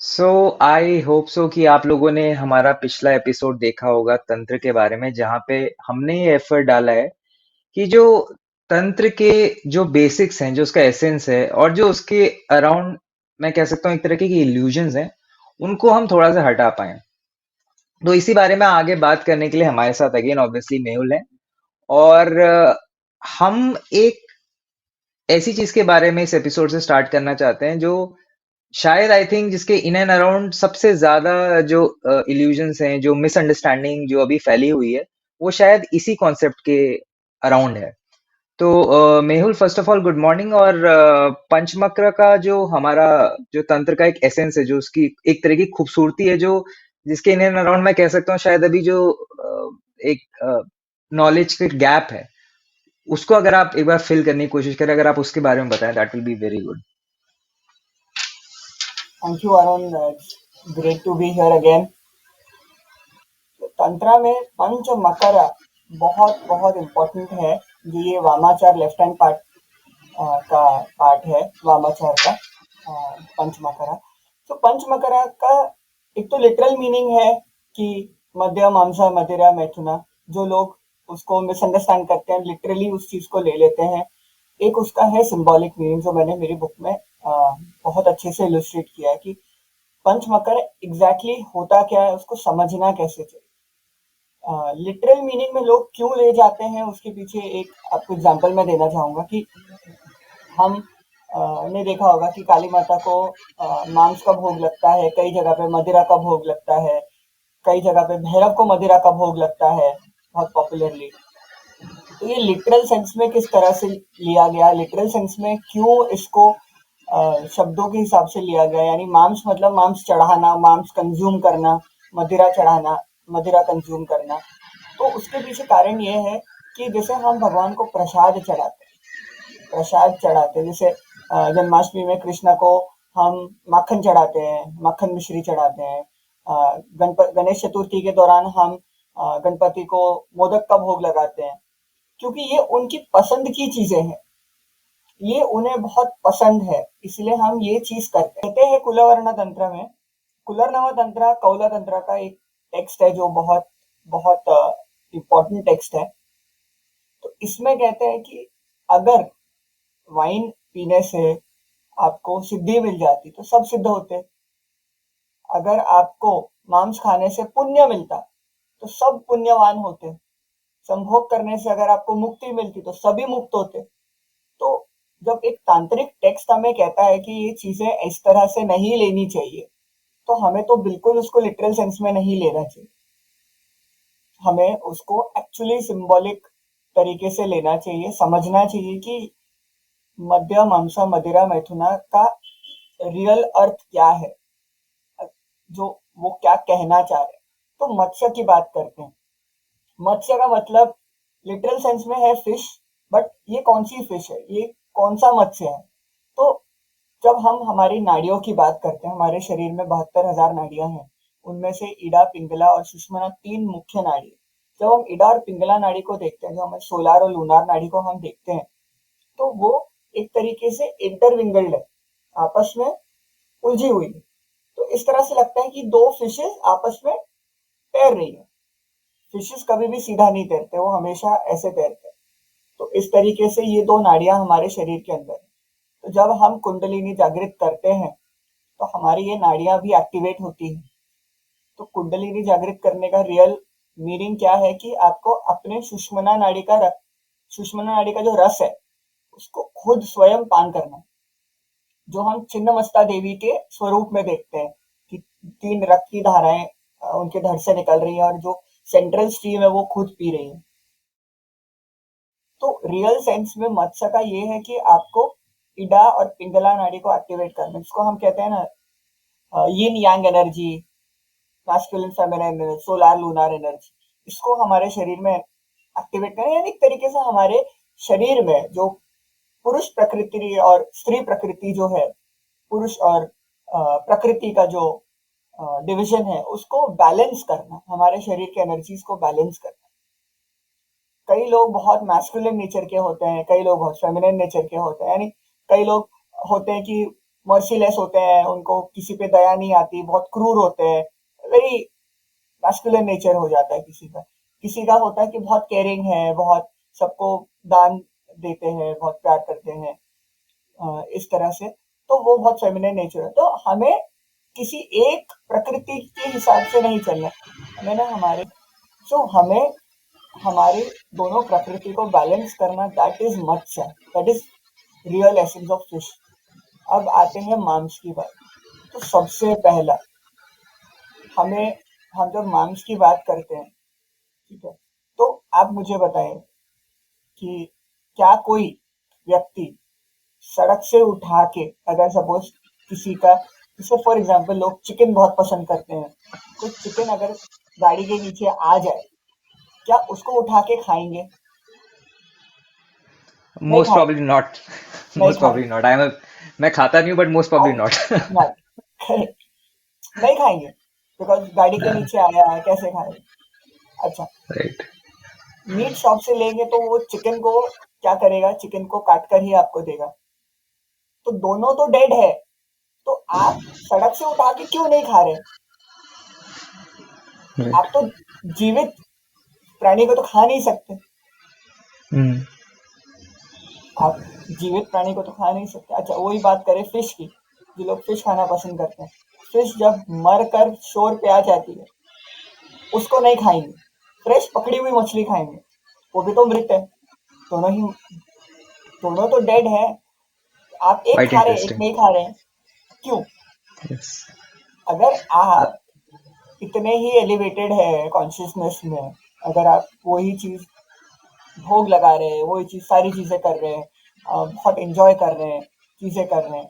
So I hope so कि आप लोगों ने हमारा पिछला एपिसोड देखा होगा तंत्र के बारे में, जहाँ पे हमने ये एफर्ट डाला है कि जो तंत्र के जो बेसिक्स हैं, जो उसका एसेंस है और जो उसके अराउंड मैं कह सकता हूँ एक तरह की इल्यूजन्स हैं, उनको हम थोड़ा सा हटा पाए। तो इसी बारे में आगे बात करने के लिए हमारे साथ अगेन ऑब्वियसली मेहुल है। और हम एक ऐसी चीज के बारे में इस एपिसोड से स्टार्ट करना चाहते हैं जो शायद आई थिंक जिसके इन एंड अराउंड सबसे ज्यादा जो इल्यूजन्स हैं, जो मिसअंडरस्टैंडिंग जो अभी फैली हुई है, वो शायद इसी कॉन्सेप्ट के अराउंड है। तो Mehul, first of all good morning. और पंचमक्र का जो हमारा जो तंत्र का एक एसेंस है, जो उसकी एक तरह की खूबसूरती है, जो जिसके इन एंड अराउंड मैं कह सकता हूँ शायद अभी जो एक नॉलेज का गैप है, उसको अगर आप एक बार फिल करने की कोशिश करें, अगर आप उसके बारे में बताएं, that will be very good. Thank you, Arun. It's great to be here again. Tantra में पंच मकरा बहुत बहुत इम्पोर्टेंट है। ये वामाचार लेफ्ट हैंड पार्ट का पार्ट है, वामाचार का पंच मकरा। तो पंच मकरा का एक तो लिटरल मीनिंग है कि मध्य मांसा मदिरा मैथुना। जो लोग उसको मिसअंडरस्टैंड करते हैं, लिटरली उस चीज को ले लेते हैं। एक उसका है सिंबॉलिक मीनिंग, जो मैंने मेरी बुक में बहुत अच्छे से इलस्ट्रेट किया है कि पंचमकर एग्जैक्टली होता क्या है, उसको समझना कैसे चाहिए। लिटरल मीनिंग में लोग क्यों ले जाते हैं, उसके पीछे एक आपको एग्जांपल मैं देना चाहूंगा कि हम ने देखा होगा कि काली माता को मांस का भोग लगता है, कई जगह पे मदिरा का भोग लगता है, कई जगह पे भैरव को मदिरा का भोग लगता है बहुत पॉपुलरली। तो ये लिटरल सेंस में किस तरह से लिया गया, लिटरल सेंस में क्यों इसको शब्दों के हिसाब से लिया गया, यानी मांस मतलब मांस चढ़ाना, मांस कंज्यूम करना, मदिरा चढ़ाना, मदिरा कंज्यूम करना। तो उसके पीछे कारण ये है कि जैसे हम भगवान को प्रसाद चढ़ाते हैं, जैसे जन्माष्टमी में कृष्ण को हम माखन चढ़ाते हैं, माखन मिश्री चढ़ाते हैं। गणेश चतुर्थी के दौरान हम गणपति को मोदक का भोग लगाते हैं, क्योंकि ये उनकी पसंद की चीजें हैं, ये उन्हें बहुत पसंद है, इसलिए हम ये चीज करते हैं। कहते हैं कुलवर्ण तंत्र में, कुलर्णव तंत्र कौल तंत्र का एक टेक्स्ट है जो बहुत बहुत इम्पोर्टेंट टेक्स्ट है। तो इसमें कहते हैं कि अगर वाइन पीने से आपको सिद्धि मिल जाती तो सब सिद्ध होते। अगर आपको मांस खाने से पुण्य मिलता तो सब पुण्यवान होते। संभोग करने से अगर आपको मुक्ति मिलती तो सभी मुक्त होते। तो जब एक तांत्रिक टेक्स्ट हमें कहता है कि ये चीजें इस तरह से नहीं लेनी चाहिए, तो हमें तो बिल्कुल उसको लिटरल सेंस में नहीं लेना चाहिए। हमें उसको एक्चुअली सिंबॉलिक तरीके से लेना चाहिए, समझना चाहिए कि मध्य मांसा मदिरा मैथुना का रियल अर्थ क्या है, जो वो क्या कहना चाह रहे हैं। तो मत्स्य की बात करते हैं। मत्स्य का मतलब लिटरल सेंस में है फिश, बट ये कौन सी फिश है, ये कौन सा मत्स्य है। तो जब हम हमारी नाड़ियों की बात करते हैं, हमारे शरीर में 72,000 नाड़ियां हैं। उनमें से इडा, पिंगला और सुषुम्ना तीन मुख्य नाड़ी है। जब हम इडा और पिंगला नाड़ी को देखते हैं, जो हमें सोलार और लूनार नाड़ी को हम देखते हैं, तो वो एक तरीके से इंटरविंगल्ड है, आपस में उलझी हुई है। तो इस तरह से लगता है कि दो फिशेस आपस में तैर रही है। फिशेस कभी भी सीधा नहीं तैरते, वो हमेशा ऐसे तैरते हैं। तो इस तरीके से ये दो नाड़ियां हमारे शरीर के अंदर है। तो जब हम कुंडलिनी जागृत करते हैं, तो हमारी ये नाड़ियां भी एक्टिवेट होती हैं। तो कुंडलिनी जागृत करने का रियल मीनिंग क्या है कि आपको अपने सुषुम्ना नाड़ी का जो रस है, उसको खुद स्वयं पान करना है। जो हम छिन्नमस्ता देवी के स्वरूप में देखते हैं कि तीन रक्त की धाराएं उनके धड़ से निकल रही हैं और जो सेंट्रल स्ट्रीम है वो खुद पी रही है। तो रियल सेंस में मत्स्य का ये है कि आपको इडा और पिंगला नाड़ी को एक्टिवेट करना, जिसको हम कहते हैं ना yin yang energy, masculine feminine energy, solar lunar energy. इसको हमारे शरीर में एक्टिवेट करें, यानी एक तरीके से हमारे शरीर में जो पुरुष प्रकृति और स्त्री प्रकृति जो है, पुरुष और प्रकृति का जो डिवीजन है, उसको बैलेंस करना, हमारे शरीर के एनर्जीज को बैलेंस करना। कई लोग बहुत मैस्कुलिन नेचर के होते हैं, कई लोग बहुत फेमिनिन नेचर के होते हैं, यानी कई लोग होते हैं कि मर्सीलेस होते हैं, उनको किसी पे दया नहीं आती, बहुत क्रूर होते हैं, वेरी मैस्कुलिन नेचर हो जाता है किसी का। किसी का होता है कि बहुत केयरिंग है, बहुत सबको दान देते हैं, बहुत प्यार करते हैं, इस तरह से। तो वो बहुत फेमिनिन नेचर है। तो हमें किसी एक प्रकृति के हिसाब से नहीं चलना है। हमें ना हमें हमारी दोनों प्रकृति को बैलेंस करना, that is Matsya, that is real essence of fish. अब आते हैं मांस की बात। तो सबसे पहला हमें हम जब मांस की बात करते हैं, ठीक है, तो आप मुझे बताएं कि क्या कोई व्यक्ति सड़क से उठा के, अगर सपोज किसी का, जैसे फॉर एग्जांपल लोग चिकन बहुत पसंद करते हैं, कोई चिकन अगर गाड़ी के नीचे आ जाए, क्या उसको उठा के खाएंगे? नहीं मोस्ट खाएंगे। Probably not. नहीं मोस्ट प्रॉब्ली खाएंगे। नॉट। मैं खाता नहीं हूँ, बट मोस्ट प्रॉब्ली और नॉट। नहीं, नहीं खाएंगे, बिकॉज गाड़ी के नीचे आया है, कैसे खाएंगे? अच्छा, राइट। मीट शॉप से लेंगे तो वो चिकन को क्या करेगा, चिकन को काट कर ही आपको देगा। तो दोनों तो डेड है, तो आप सड़क से उठा के क्यों नहीं खा रहे? राइट। आप तो जीवित प्राणी को तो खा नहीं सकते। हम्म। आप जीवित प्राणी को तो खा नहीं सकते। अच्छा, वही बात करें फिश की, जो लोग फिश खाना पसंद करते हैं, फिश जब मर कर शोर पे आ जाती है, उसको नहीं खाएंगे, फ्रेश पकड़ी हुई मछली खाएंगे, वो भी तो मृत है। दोनों ही, दोनों तो डेड है। आप एक क्वाइट खा रहे हैं, एक इंटरेस्टिंग। नहीं खा रहे हैं, क्यों? यस। अगर आप इतने ही एलिवेटेड है कॉन्शियसनेस में, अगर आप वही चीज भोग लगा रहे हैं, वही चीज सारी चीजें कर रहे हैं, बहुत एंजॉय कर रहे हैं, चीजें कर रहे हैं,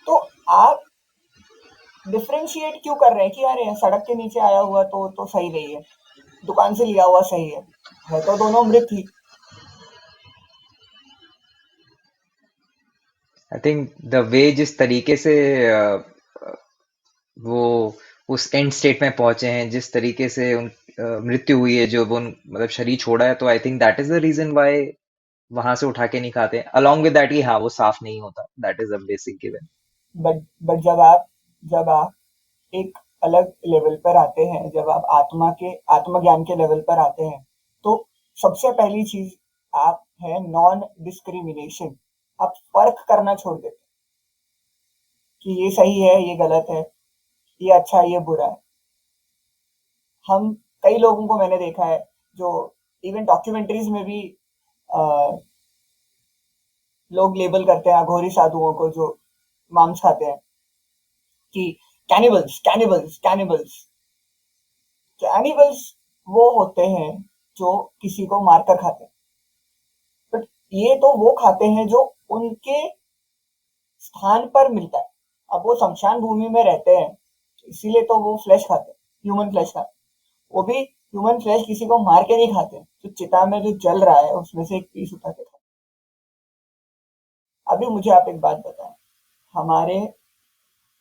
तो आप डिफरेंशिएट क्यों कर रहे हैं कि यार ये सड़क के नीचे आया हुआ तो सही नहीं है, दुकान से लिया हुआ सही है तो दोनों मृत ही। आई थिंक द वे जिस तरीके से वो उस एंड स्टेट में पहुंचे हैं, जिस तरीके से उन मृत्यु हुई है, जो वो मतलब शरीर छोड़ा है, तो I think that is the reason why वहां से उठा के नहीं खाते। अलॉन्ग विद दैट, कि हाँ वो साफ नहीं होता, that is a basic given. But जब आप एक अलग लेवल पर आते हैं, जब आप आत्मज्ञान के लेवल पर आते हैं, तो सबसे पहली चीज आप है नॉन डिस्क्रिमिनेशन। आप फर्क करना छोड़ देते हैं कि ये सही है, ये गलत है, ये अच्छा है, ये बुरा है। हम कई लोगों को मैंने देखा है जो इवन डॉक्यूमेंट्रीज में भी अ, लोग लेबल करते हैं अघोरी साधुओं को जो मांस खाते हैं कि कैनिबल्स कैनिबल्स कैनिबल्स। कैनिबल्स वो होते हैं जो किसी को मारकर खाते हैं, बट ये तो वो खाते हैं जो उनके स्थान पर मिलता है। अब वो शमशान भूमि में रहते हैं, इसीलिए तो वो फ्लैश खाते हैं, ह्यूमन फ्लैश खाते हैं। वो भी ह्यूमन फ्लैश किसी को मार के नहीं खाते, जो चिता में जो जल रहा है उसमें से एक पीस उठा के खाते हैं। अभी मुझे आप एक बात बताएं, हमारे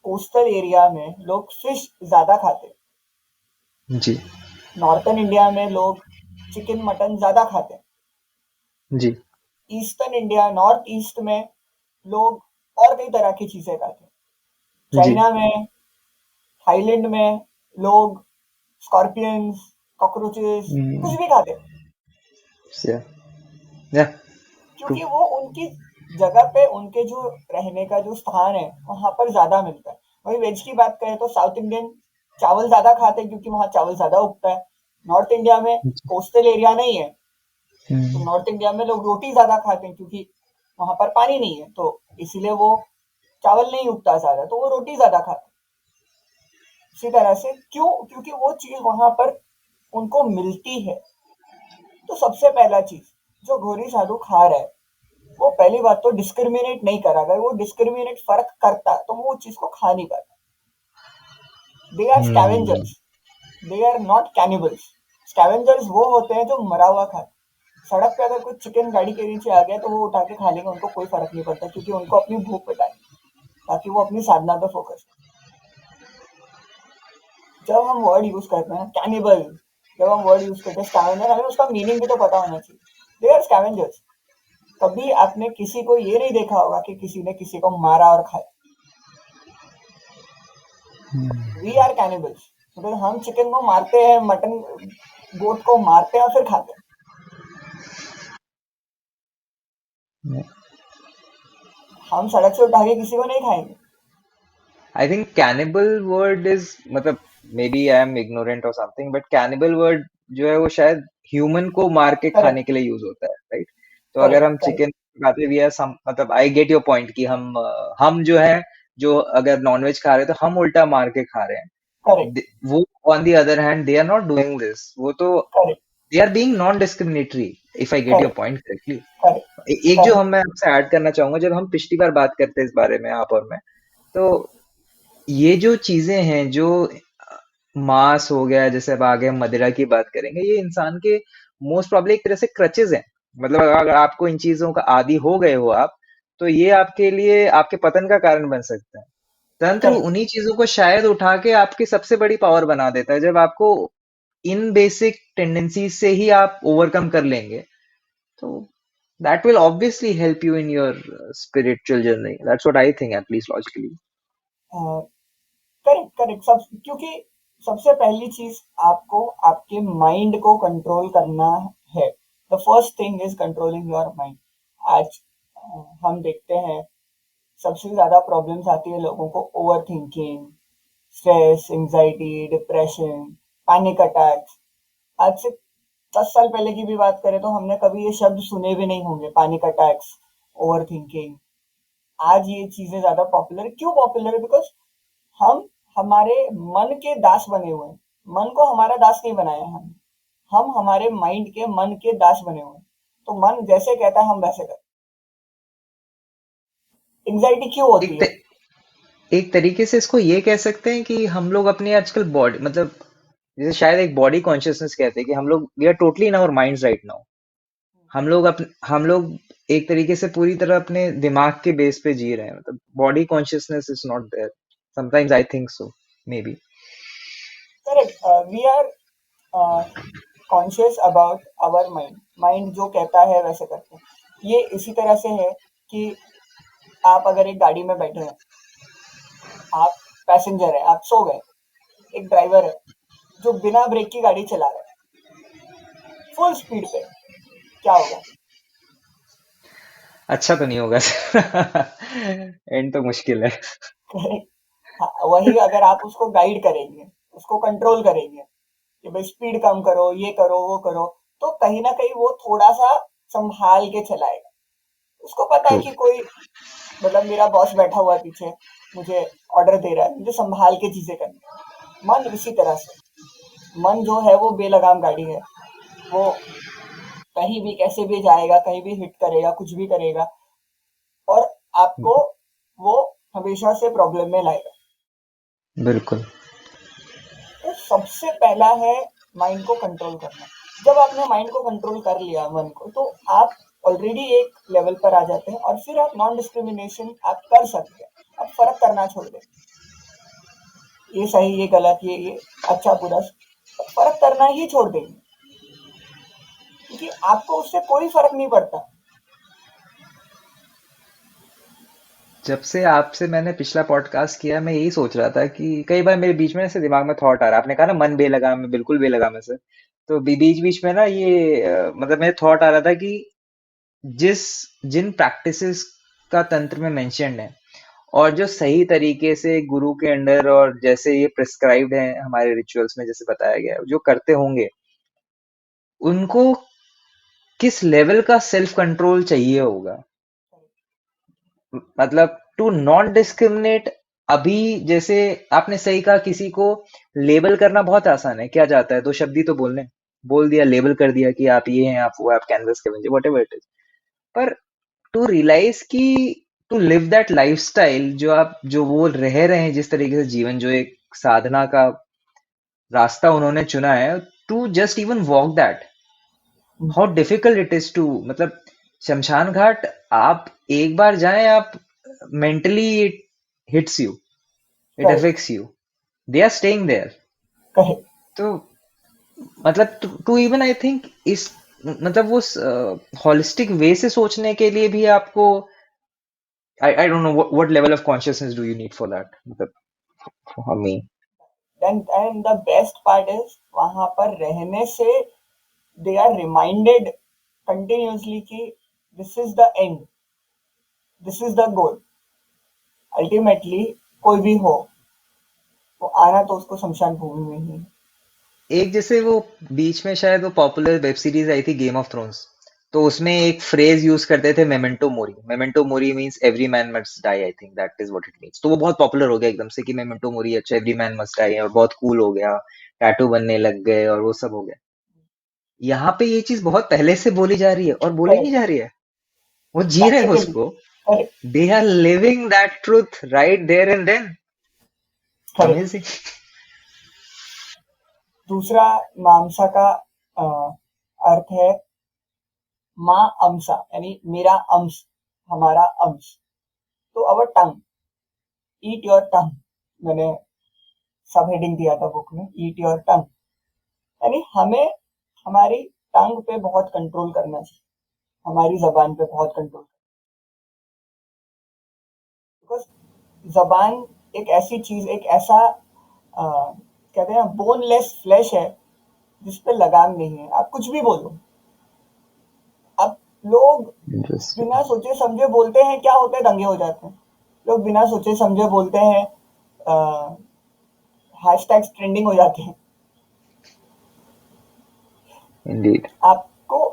कोस्टल एरिया में लोग फिश ज्यादा खाते हैं, जी। नॉर्थन इंडिया में लोग चिकन मटन ज्यादा खाते हैं, जी। ईस्टर्न इंडिया नॉर्थ ईस्ट में लोग और कई तरह की चीजें खाते हैं। जी। चाइना में, थाईलैंड में लोग स्कॉर्पियंस, कॉकरोचेस, कुछ भी खाते हैं, या या ट्रू। क्योंकि वो उनकी जगह पे उनके जो रहने का जो स्थान है वहां पर ज्यादा मिलता है। वही वेज की बात करें तो साउथ इंडियन चावल ज्यादा खाते हैं क्योंकि वहाँ चावल ज्यादा उगता है। नॉर्थ इंडिया में कोस्टल एरिया नहीं है, तो नॉर्थ इंडिया में लोग रोटी ज्यादा खाते हैं क्योंकि वहां पर पानी नहीं है, तो इसीलिए वो चावल नहीं उगता ज्यादा, तो वो रोटी ज्यादा खाते हैं। इसी तरह से क्यों, क्योंकि वो चीज वहां पर उनको मिलती है। तो सबसे पहला चीज, जो घोरी साधु खा रहा है, वो पहली बात तो डिस्क्रिमिनेट नहीं करा। अगर वो डिस्क्रिमिनेट फर्क करता तो वो चीज को खा नहीं पाता। They are hmm. Scavengers, they are not cannibals. Scavengers वो होते हैं जो मरा हुआ खाते। सड़क पे अगर कोई चिकन गाड़ी के नीचे आ गया तो वो उठा के खा लेंगे, उनको कोई फर्क नहीं पड़ता, क्योंकि उनको अपनी भूख मिटानी, ताकि वो अपनी साधना पे फोकस करें। जब हम वर्ड यूज करते हैं कैनिबल, जब हम वर्ड यूज करते हैं स्कैवेंजर, हमें उसका मीनिंग भी तो पता होना चाहिए। They are scavengers. कभी आपने किसी को ये नहीं देखा होगा कि किसी ने किसी को मारा और खाया। वी आर कैनिबल्स, मतलब हम चिकन को मारते हैं, मटन गोट को मारते हैं और फिर खाते हैं। हम सड़क से उठा के किसी को नहीं खाएंगे। I think cannibal word is मतलब maybe I am ignorant और समथिंग बट कैनिबल वर्ड जो है वो शायद ह्यूमन को मार के खाने करेक्ट, के लिए यूज होता है, राइट? तो अगर करेक्ट, हम करेक्ट, चिकन खाते भी है सम मतलब आई गेट योर पॉइंट कि हम जो है जो अगर नॉनवेज खा रहे हैं तो हम उल्टा मार के खा रहे हैं। करेक्ट, वो on the other hand they are not doing this, वो तो correct, they are being non discriminatory, if I get your correct, point correctly. Correct, एक जो करेक्ट, हम मैं आपसे ऐड करना चाहूंगा, जब हम पिछली बार बात करते हैं इस बारे में आप और मैं, तो ये जो चीजें हैं जो मांस हो गया, जैसे अब आगे हम मदिरा की बात करेंगे, ये इंसान के मोस्ट प्रॉब्ली एक तरह से क्रचेज हैं। मतलब अगर आपको इन चीजों का आदी हो गए हो आप, तो ये आपके लिए आपके पतन का कारण बन सकता है। तंत्र करेक्ट, उन्हीं चीजों को शायद उठा के आपकी सबसे बड़ी पावर बना देता है, जब आपको इन बेसिक टेंडेंसीज से ही आप ओवरकम कर लेंगे, तो that will obviously help you in your spiritual journey. That's what I think, at least logically. Correct, correct. सब क्योंकि सबसे पहली चीज आपको आपके माइंड को कंट्रोल करना है। The first thing is controlling your mind. आज हम देखते हैं सबसे ज्यादा प्रॉब्लम्स आती है लोगों को over thinking, stress, anxiety, depression, panic attacks. आज से 10 साल पहले की भी बात करें तो हमने कभी ये शब्द सुने भी नहीं होंगे, पैनिक अटैक्स, ओवर थिंकिंग। आज ये चीजें ज्यादा पॉपुलर क्यों पॉपुलर है? बिकॉज हम हमारे मन के दास बने हुए हैं। मन को हमारा दास नहीं बनाया है हम हमारे माइंड के मन के दास बने हुए हैं। तो मन जैसे कहता है हम वैसे करते हैं। एंजाइटी क्यों होती एक है? त, एक तरीके से इसको ये कह सकते हैं कि हम लोग अपने आजकल बॉडी मतलब जैसे शायद एक बॉडी कॉन्शियसनेस कहते हैं कि हम लोग we are totally in our minds right now. हम लोग एक तरीके से पूरी तरह अपने दिमाग के बेस पे जी रहे हैं, मतलब body consciousness is not there. Sometimes I think so, maybe. Correct. We are conscious about our mind. Mind जो कहता है वैसे करते हैं। ये इसी तरह से है कि आप अगर एक गाड़ी में बैठे हैं, आप पैसेंजर है, आप सो गए, एक ड्राइवर है जो बिना ब्रेक की गाड़ी चला रहा है फुल स्पीड पे, क्या होगा? अच्छा तो नहीं होगा। एंड तो मुश्किल है। हाँ, वही अगर आप उसको गाइड करेंगे, उसको कंट्रोल करेंगे कि भाई स्पीड कम करो, ये करो, वो करो, तो कहीं ना कहीं वो थोड़ा सा संभाल के चलाएगा। उसको पता है ट्रू। कि कोई, मतलब मेरा बॉस बैठा हुआ है पीछे, मुझे ऑर्डर दे रहा है, मुझे संभाल के चीजें करनी है। मन इसी तरह से, मन जो है वो बेलगाम गाड़ी है। वो कहीं भी कैसे भी जाएगा, कहीं भी हिट करेगा, कुछ भी करेगा, और आपको वो हमेशा से प्रॉब्लम में लाएगा। बिल्कुल। तो सबसे पहला है माइंड को कंट्रोल करना। जब आपने माइंड को कंट्रोल कर लिया, मन को, तो आप ऑलरेडी एक लेवल पर आ जाते हैं और फिर आप नॉन डिस्क्रिमिनेशन आप कर सकते हैं। आप फर्क करना छोड़ दें, ये सही, ये गलत, ये अच्छा बुरा, फर्क करना ही छोड़ देंगे, क्योंकि आपको उससे कोई फर्क नहीं पड़ता। जब से आपसे मैंने पिछला पॉडकास्ट किया, मैं यही सोच रहा था कि कई बार मेरे बीच में ऐसे दिमाग में थॉट आ रहा है। आपने कहा ना मन बेलगाम है, बिल्कुल बेलगाम है सर। तो बीच बीच में ना ये मतलब मेरे थॉट आ रहा था कि जिस जिन प्रैक्टिसेस का तंत्र में मेंशन्ड है और जो सही तरीके से गुरु के अंडर और जैसे ये प्रिस्क्राइब्ड है हमारे रिचुअल्स में जैसे बताया गया है, जो करते होंगे उनको किस लेवल का सेल्फ कंट्रोल चाहिए होगा। मतलब टू नॉट डिस्क्रिमिनेट। अभी जैसे आपने सही कहा, किसी को लेबल करना बहुत आसान है, क्या जाता है दो शब्द ही तो बोलने, बोल दिया, लेबल कर दिया कि आप ये हैं, आप वो हैं, आप कैनवस के बंजे, वट एवर इट इज। पर टू रियलाइज कि टू लिव दैट लाइफस्टाइल जो आप जो वो रह रहे हैं, जिस तरीके से जीवन जो एक साधना का रास्ता उन्होंने चुना है, to just even walk that, how difficult it is to मतलब शमशान घाट आप एक बार जाएं, आप mentally it hits you, it correct, affects you, they are staying there. Correct. तो मतलब टू इवन आई थिंक इस मतलब वो हॉलिस्टिक वे से सोचने के लिए भी आपको I don't know what level of consciousness do you need for that मतलब हमें। Then and the best part is वहां पर रहने से they are reminded continuously कि this is the end, this is the goal. Ultimately कोई भी हो, वो आना तो उसको शमशान भूमि में ही है। एक जैसे वो बीच में शायद वो पॉपुलर वेब सीरीज आई थी गेम ऑफ थ्रोन्स, तो उसमें एक फ्रेज यूज करते थे memento mori. Memento mori means every man must die, I think that is what it means. तो वो बहुत पॉपुलर हो गया एकदम से कि मेमेंटो मोरी, अच्छा एवरी मैन मस्ट डाई, और बहुत कूल हो गया, टैटू बनने लग गए और वो सब हो गया। यहाँ पे ये चीज बहुत पहले से बोली जा रही है और बोली नहीं करेक्ट, जा रही है, वो जी रहे हैं प्रैक्टिकली, उसको। Correct, they are living that truth right there and then. Correct. Amazing. दूसरा मामसा का अर्थ है माँ अम्सा, यानी मेरा अंश, हमारा अंश। तो अवर टंग, ईट योर टंग, मैंने सब हेडिंग दिया था बुक में, ईट योर टंग। यानी हमें हमारी टंग पे बहुत कंट्रोल करना चाहिए, हमारी जबान पे बहुत कंट्रोल, बिकॉज जबान एक ऐसी चीज, एक ऐसा कहते हैं बोनलेस फ्लैश है जिस पे लगाम नहीं है, आप कुछ भी बोलो। अब लोग बिना सोचे समझे बोलते हैं, क्या होता है, दंगे हो जाते हैं। लोग बिना सोचे समझे बोलते हैं, हैशटैग्स ट्रेंडिंग हो जाते हैं। इंडीड। आपको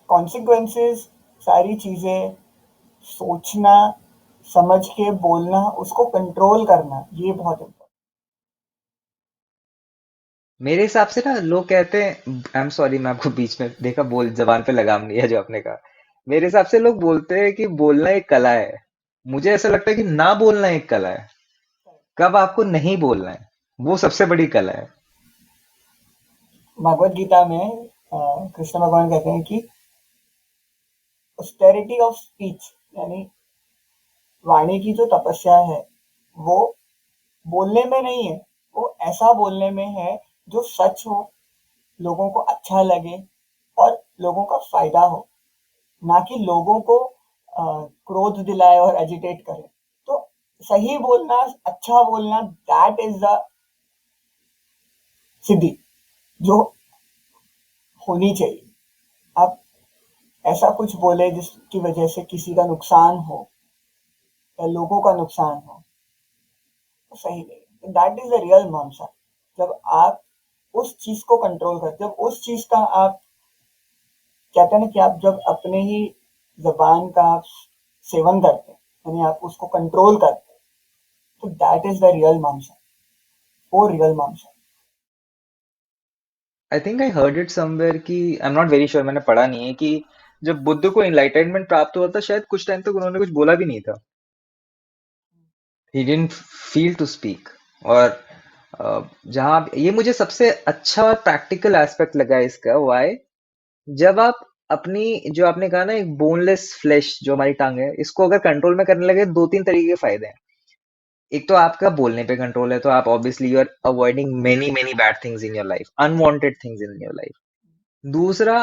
कॉन्सिक्वेंसेस, सारी चीजें सोचना, समझ के बोलना, उसको कंट्रोल करना, ये बहुत इम्पोर्टेंट। मेरे हिसाब से ना लोग कहते हैं, आई एम सॉरी मैं आपको बीच में देखा, बोल जबान पे लगाम नहीं है जो आपने कहा। मेरे हिसाब से लोग बोलते हैं कि बोलना एक कला है। मुझे ऐसा लगता है कि ना बोलना एक कला है। कब आपको नहीं बोलना है, वो सबसे बड़ी कला है। भगवत गीता में कृष्ण भगवान कहते हैं कि ऑस्टेरिटी ऑफ स्पीच, यानी वाणी की जो तपस्या है, वो बोलने में नहीं है, वो ऐसा बोलने में है जो सच हो, लोगों को अच्छा लगे और लोगों का फायदा हो, ना कि लोगों को क्रोध दिलाए और एजिटेट करे। तो सही बोलना, अच्छा बोलना, दैट इज द सिद्धि जो होनी चाहिए। आप ऐसा कुछ बोले जिसकी वजह से किसी का नुकसान हो या लोगों का नुकसान हो, तो सही नहीं। That is the real mamsa. जब आप उस चीज को कंट्रोल करते, जब उस चीज का आप कहते हैं ना कि आप जब अपने ही जबान का आप सेवन करते हैं, यानी आप उसको कंट्रोल करते हैं, तो that is the real mamsa, वो real mamsa. I think I heard it somewhere कि, I am not very sure, मैंने पढ़ा नहीं है, कि जब बुद्ध को एनलाइटनमेंट प्राप्त हुआ था शायद कुछ टाइम तक उन्होंने कुछ बोला भी नहीं था। He didn't feel to speak. और जहाँ ये मुझे सबसे अच्छा और प्रैक्टिकल एस्पेक्ट लगा है इसका, व्हाई, जब आप अपनी, जो आपने कहा ना, एक बोनलेस फ्लैश जो हमारी टांग है, इसको अगर कंट्रोल में करने लगे, दो तीन तरीके के फायदे हैं। एक तो आपका बोलने पे कंट्रोल है, तो आप obviously you are avoiding many many bad things in your life, unwanted things in your life. दूसरा,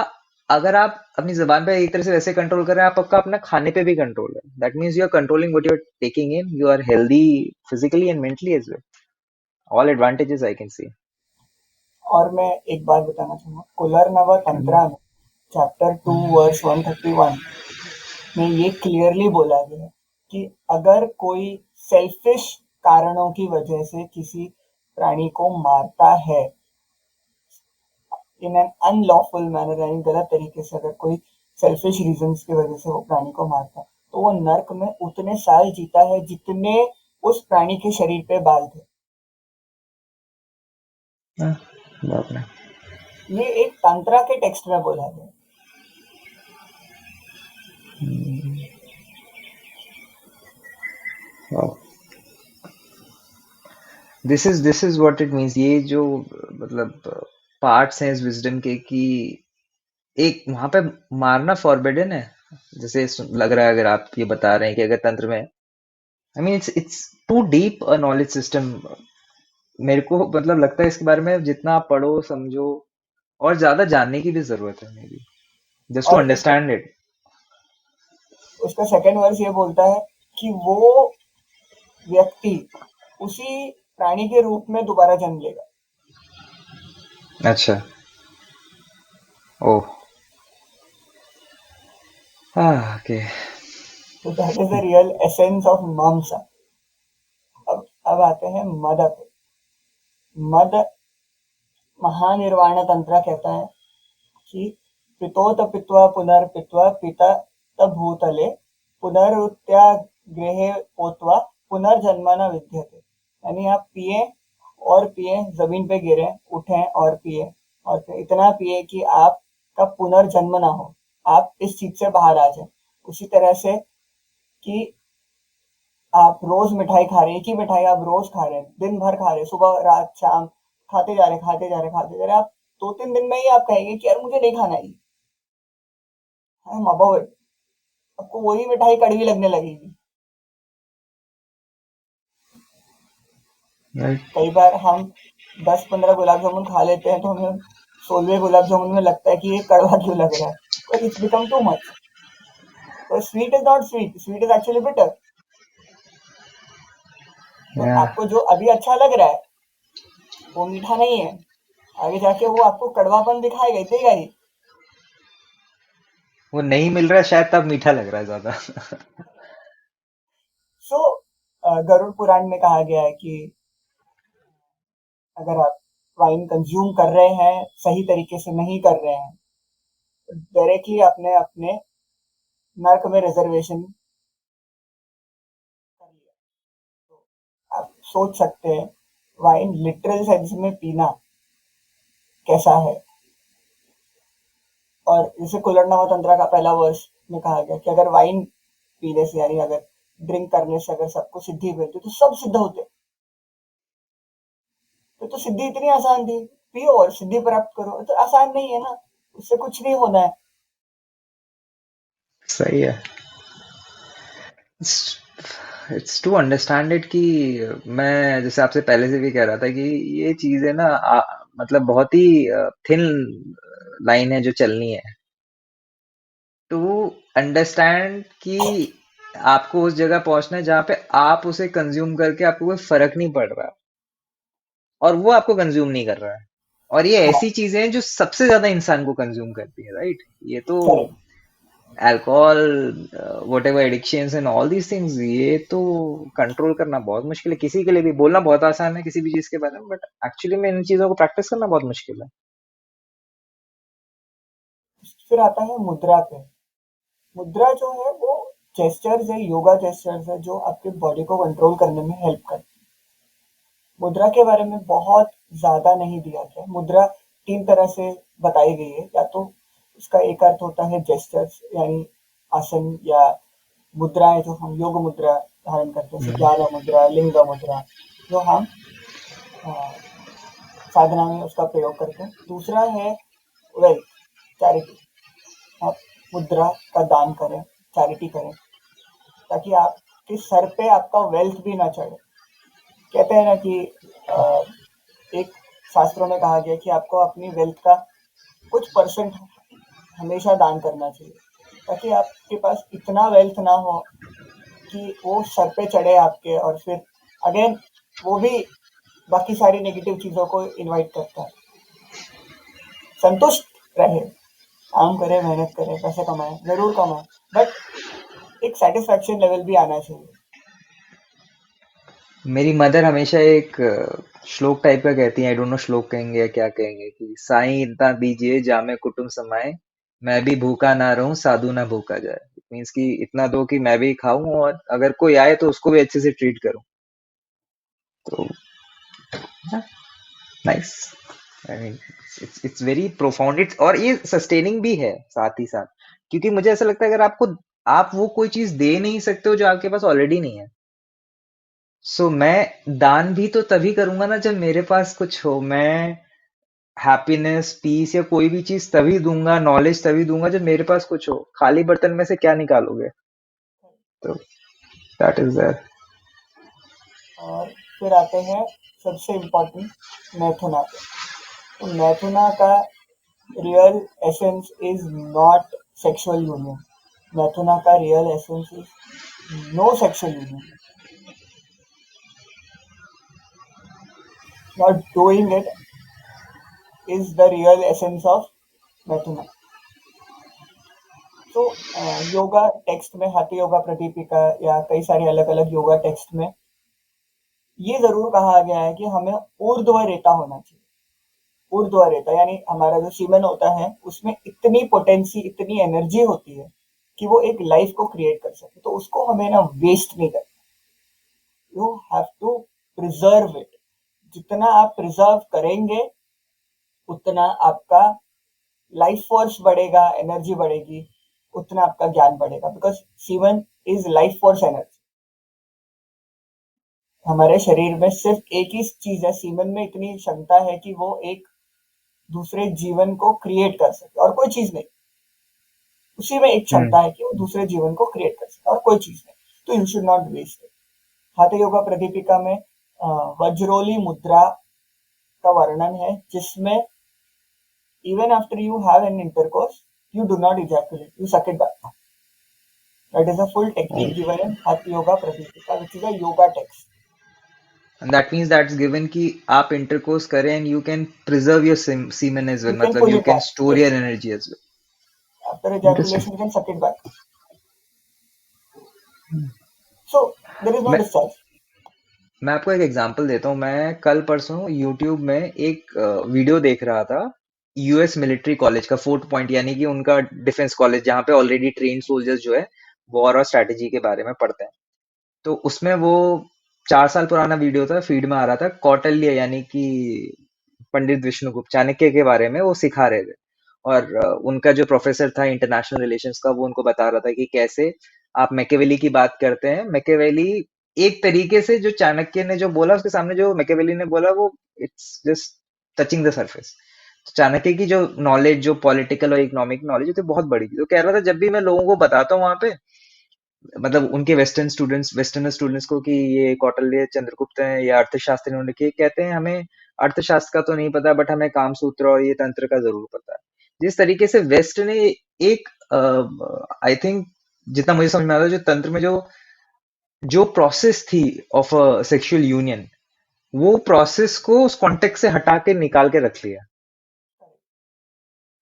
अगर आप अपनी जबान पे एक तरह से वैसे कंट्रोल कर रहे हैं, आपका अपना खाने पे भी कंट्रोल है। That means you are controlling what you are taking in, you are healthy physically and mentally as well. All advantages I can see. और मैं एक बात बताना चाहूंगा, कुलरनव तंत्रा में चैप्टर 2 वर्स 131 में ये क्लियरली बोला गया है कि अगर कोई सेल्फिश कारणों की वजह से किसी प्राणी को मारता है, इन एन अनलॉफुल मैनर, यानी गलत तरीके से, अगर कोई सेल्फिश रीजंस की वजह से वो प्राणी को मारता है, तो वो नर्क में उतने साल जीता है जितने उस प्राणी के शरीर पे बाल थे। बाप रे। ये एक तंत्रा के टेक्स्ट में बोला गया। This is what it means. ये जो मतलब पार्ट्स हैं इस विजडम के, कि एक वहां पे मारना फॉरबिडन है। जैसे लग रहा है, अगर आप ये बता रहे हैं कि अगर तंत्र में, I mean it's too deep a knowledge system. मेरे को मतलब लगता है इसके बारे में जितना आप पढ़ो समझो, और ज्यादा जानने की भी जरूरत है, मे बी जस्ट टू और उसका अंडरस्टैंड इट। उसका सेकंड वर्स ये बोलता है कि वो व्यक्ति उसी प्राणी के रूप में दोबारा जन्म लेगा। अच्छा। ओह। हाँ, ओके। तो that is the real essence of mamsa. अब आते हैं मद पे। मद महानिर्वाण तंत्र कहता है कि पितोत पित्वा पुनर्पित्वा पिता भूतले पुनरुत्याग्रेहे पोत्वा पुनर्जन्म न विद्यते। यानी आप पिए और पिए, जमीन पे गिरे, उठें और पिए, और फिर इतना पिए कि आपका पुनर्जन्म ना हो, आप इस चीज से बाहर आ जाए। उसी तरह से कि आप रोज मिठाई खा रहे हैं, एक ही मिठाई आप रोज खा रहे हैं, दिन भर खा रहे हैं, सुबह रात शाम खाते जा रहे खाते जा रहे खाते जा रहे, आप 2-3 दिन में ही आप कहेंगे कि यार मुझे नहीं खाना है, आई एम अबव इट। आपको वही मिठाई कड़वी लगने लगेगी। राइट। कई बार हम 10-15 गुलाब जामुन खा लेते हैं तो हमें 16वें गुलाब जामुन में लगता है कि ये कड़वा क्यों लग रहा है, because it's become too much. तो sweet is not sweet, sweet is actually bitter. तो या आपको जो अभी अच्छा लग रहा है वो मीठा नहीं है, आगे जाके वो आपको कड़वापन दिखाएगा, देगा ही। वो नहीं मिल रहा है शायद, तब मीठा लग रहा है ज्यादा। सो गरुड़ पुराण में कहा गया है कि अगर आप वाइन कंज्यूम कर रहे हैं, सही तरीके से नहीं कर रहे हैं, तो डायरेक्टली आपने अपने नर्क में रिजर्वेशन कर लिया। तो आप सोच सकते हैं वाइन लिटरल सेंस में पीना कैसा है। और जैसे कुलरनामा तंत्रा का पहला वर्ष में कहा गया कि अगर वाइन पीने से, यानी अगर ड्रिंक करने से अगर सबको सिद्धि मिलती तो सब सिद्ध होते। तो सिद्धि इतनी आसान थी, पियो और सिद्धि प्राप्त करो। तो आसान नहीं है ना, उससे कुछ नहीं होना है। सही है। इट्स टू अंडरस्टैंड इट कि मैं जैसे आपसे पहले से भी कह रहा था कि ये चीज है ना, मतलब बहुत ही थिन लाइन है जो चलनी है टू अंडरस्टैंड कि आपको उस जगह पहुंचना है जहां पे आप उसे कंज्यूम करके आपको कोई फर्क नहीं पड़ रहा और वो आपको कंज्यूम नहीं कर रहा है। और ये हाँ, ऐसी चीजें हैं जो सबसे ज्यादा इंसान को कंज्यूम करती है, राइट? ये तो correct. Alcohol, whatever addictions and all these things, ये तो कंट्रोल करना बहुत मुश्किल है किसी के लिए भी। बोलना बहुत आसान है किसी भी चीज के बारे में, बट एक्चुअली में इन चीजों को प्रैक्टिस करना बहुत मुश्किल है। फिर आता है मुद्रा पे। मुद्रा जो है वो जेस्चर्स है, योगा जेस्चर्स है जो आपके बॉडी को कंट्रोल करने में हेल्प करते हैं। मुद्रा के बारे में बहुत ज्यादा नहीं दिया गया। मुद्रा 3 तरह से बताई गई है। या तो इसका एक अर्थ होता है जेस्चर्स, यानी आसन या मुद्राएं जो हम योग मुद्रा धारण करते हैं, जैसे हम्म। ज्ञान मुद्रा, लिंग मुद्रा, जो हम अ, साधना में उसका प्रयोग करते हैं। दूसरा है वेल्थ, चैरिटी। आप मुद्रा का दान करें, चैरिटी करें, ताकि आपके सर पे आपका वेल्थ भी ना चढ़े। कहते हैं ना कि अ, एक शास्त्रों में कहा गया कि आपको अपनी वेल्थ का कुछ परसेंट हमेशा दान करना चाहिए, ताकि आपके पास इतना वेल्थ ना हो कि वो सर पे चढ़े आपके, और फिर अगेन वो भी बाकी सारी नेगेटिव चीजों को इनवाइट करता है। संतुष्ट रहे, काम करे, मेहनत करे, पैसे कमाए, जरूर कमाए, बट एक सेटिस्फेक्शन लेवल भी आना चाहिए। मेरी मदर हमेशा एक श्लोक टाइप का कहती है, आई डोंट नो श्लोक कहेंगे या क्या कहेंगे, कि साईं इतना दीजिए जामे कुटुंब समाए, मैं भी भूखा ना रहूं साधु ना भूखा जाए। मीन्स कि इतना दो कि मैं भी खाऊं और अगर कोई आए तो उसको भी अच्छे से ट्रीट करूं। तो nice. I mean it's very profound, it's, और ये सस्टेनिंग भी है साथ ही साथ, क्योंकि मुझे ऐसा लगता है अगर आपको, आप वो कोई चीज दे नहीं सकते हो जो आपके पास ऑलरेडी नहीं है। सो मैं दान भी तो तभी करूंगा ना जब मेरे पास कुछ हो। मैं हैप्पीनेस, पीस या कोई भी चीज तभी दूंगा, नॉलेज तभी दूंगा जब मेरे पास कुछ हो। खाली बर्तन में से क्या निकालोगे? तो दैट इज देयर। और फिर आते हैं सबसे इम्पोर्टेंट, मैथुना पे। तो मैथुना का real essence is not sexual union. मैथुना का real essence is no sexual union. not doing it is the real essence of Methuna. तो योगा टेक्स्ट में हठ योगा प्रदीपिका या कई सारे अलग अलग योगा टेक्स्ट में ये जरूर कहा गया है कि हमें ऊर्ध्व रेता होना चाहिए। ऊर्ध्व रेता यानी हमारा जो सीमेन होता है उसमें इतनी पोटेंसी इतनी एनर्जी होती है कि वो एक लाइफ को क्रिएट कर सके, तो उसको हमें ना वेस्ट नहीं करना। You have to preserve it. जितना आप प्रिजर्व करेंगे उतना आपका लाइफ फोर्स बढ़ेगा, एनर्जी बढ़ेगी, उतना आपका ज्ञान बढ़ेगा, because semen is life force energy. हमारे शरीर में सिर्फ एक ही चीज है, सीमन में इतनी क्षमता है कि वो एक दूसरे जीवन को क्रिएट कर सके और कोई चीज नहीं। उसी में एक हम्म। क्षमता है कि वो दूसरे जीवन को क्रिएट कर सके और कोई चीज नहीं। तो you should not waste it. Hatha Yoga Pradipika में वज्रोली मुद्रा का वर्णन है जिसमें even after you have an intercourse you do not ejaculate, you suck it back. That is a full technique given in Hatha Yoga Pradipika, which is a yoga text. And that means that's given कि आप intercourse करें and you can preserve your semen as well, You can मतलब pull you it can back. store your Yes. energy as well. After Interesting. ejaculation, you can suck it back. So there is no मैं discharge. मैं आपको एक example देता हूँ। मैं कल परसों YouTube में एक वीडियो देख रहा था यूएस मिलिट्री कॉलेज का, फोर्ट पॉइंट यानी कि उनका डिफेंस कॉलेज जहाँ पे ऑलरेडी ट्रेन सोल्जर्स जो है वॉर और स्ट्रेटेजी के बारे में पढ़ते हैं। तो उसमें वो 4 साल पुराना वीडियो था, फीड में आ रहा था। कौटिल्य यानी कि पंडित विष्णुगुप्त चाणक्य के बारे में वो सिखा रहे थे। और उनका जो प्रोफेसर था इंटरनेशनल रिलेशंस का, वो उनको बता रहा था कि कैसे आप मैकेवेली की बात करते हैं। मैकेवेली एक तरीके से जो चाणक्य ने जो बोला उसके सामने जो मैकेवेली ने बोला वो it's just touching the surface. तो चाणक्य की जो नॉलेज, जो पॉलिटिकल और इकोनॉमिक नॉलेज थी, बहुत बड़ी थी। तो कह रहा था जब भी मैं लोगों को बताता हूँ वहां पे, मतलब उनके वेस्टर्न स्टूडेंट्स को कि ये कौटिल्य चंद्रगुप्त हैं या अर्थशास्त्री हैं, उनके कहते हैं हमें अर्थशास्त्र का तो नहीं पता बट हमें काम सूत्र और ये तंत्र का जरूर पता है। जिस तरीके से वेस्ट ने एक आई थिंक जितना मुझे समझ में आता है, जो तंत्र में जो जो प्रोसेस थी ऑफ अ सेक्सुअल यूनियन, वो प्रोसेस को उस कॉन्टेक्स्ट से हटा के निकाल के रख लिया।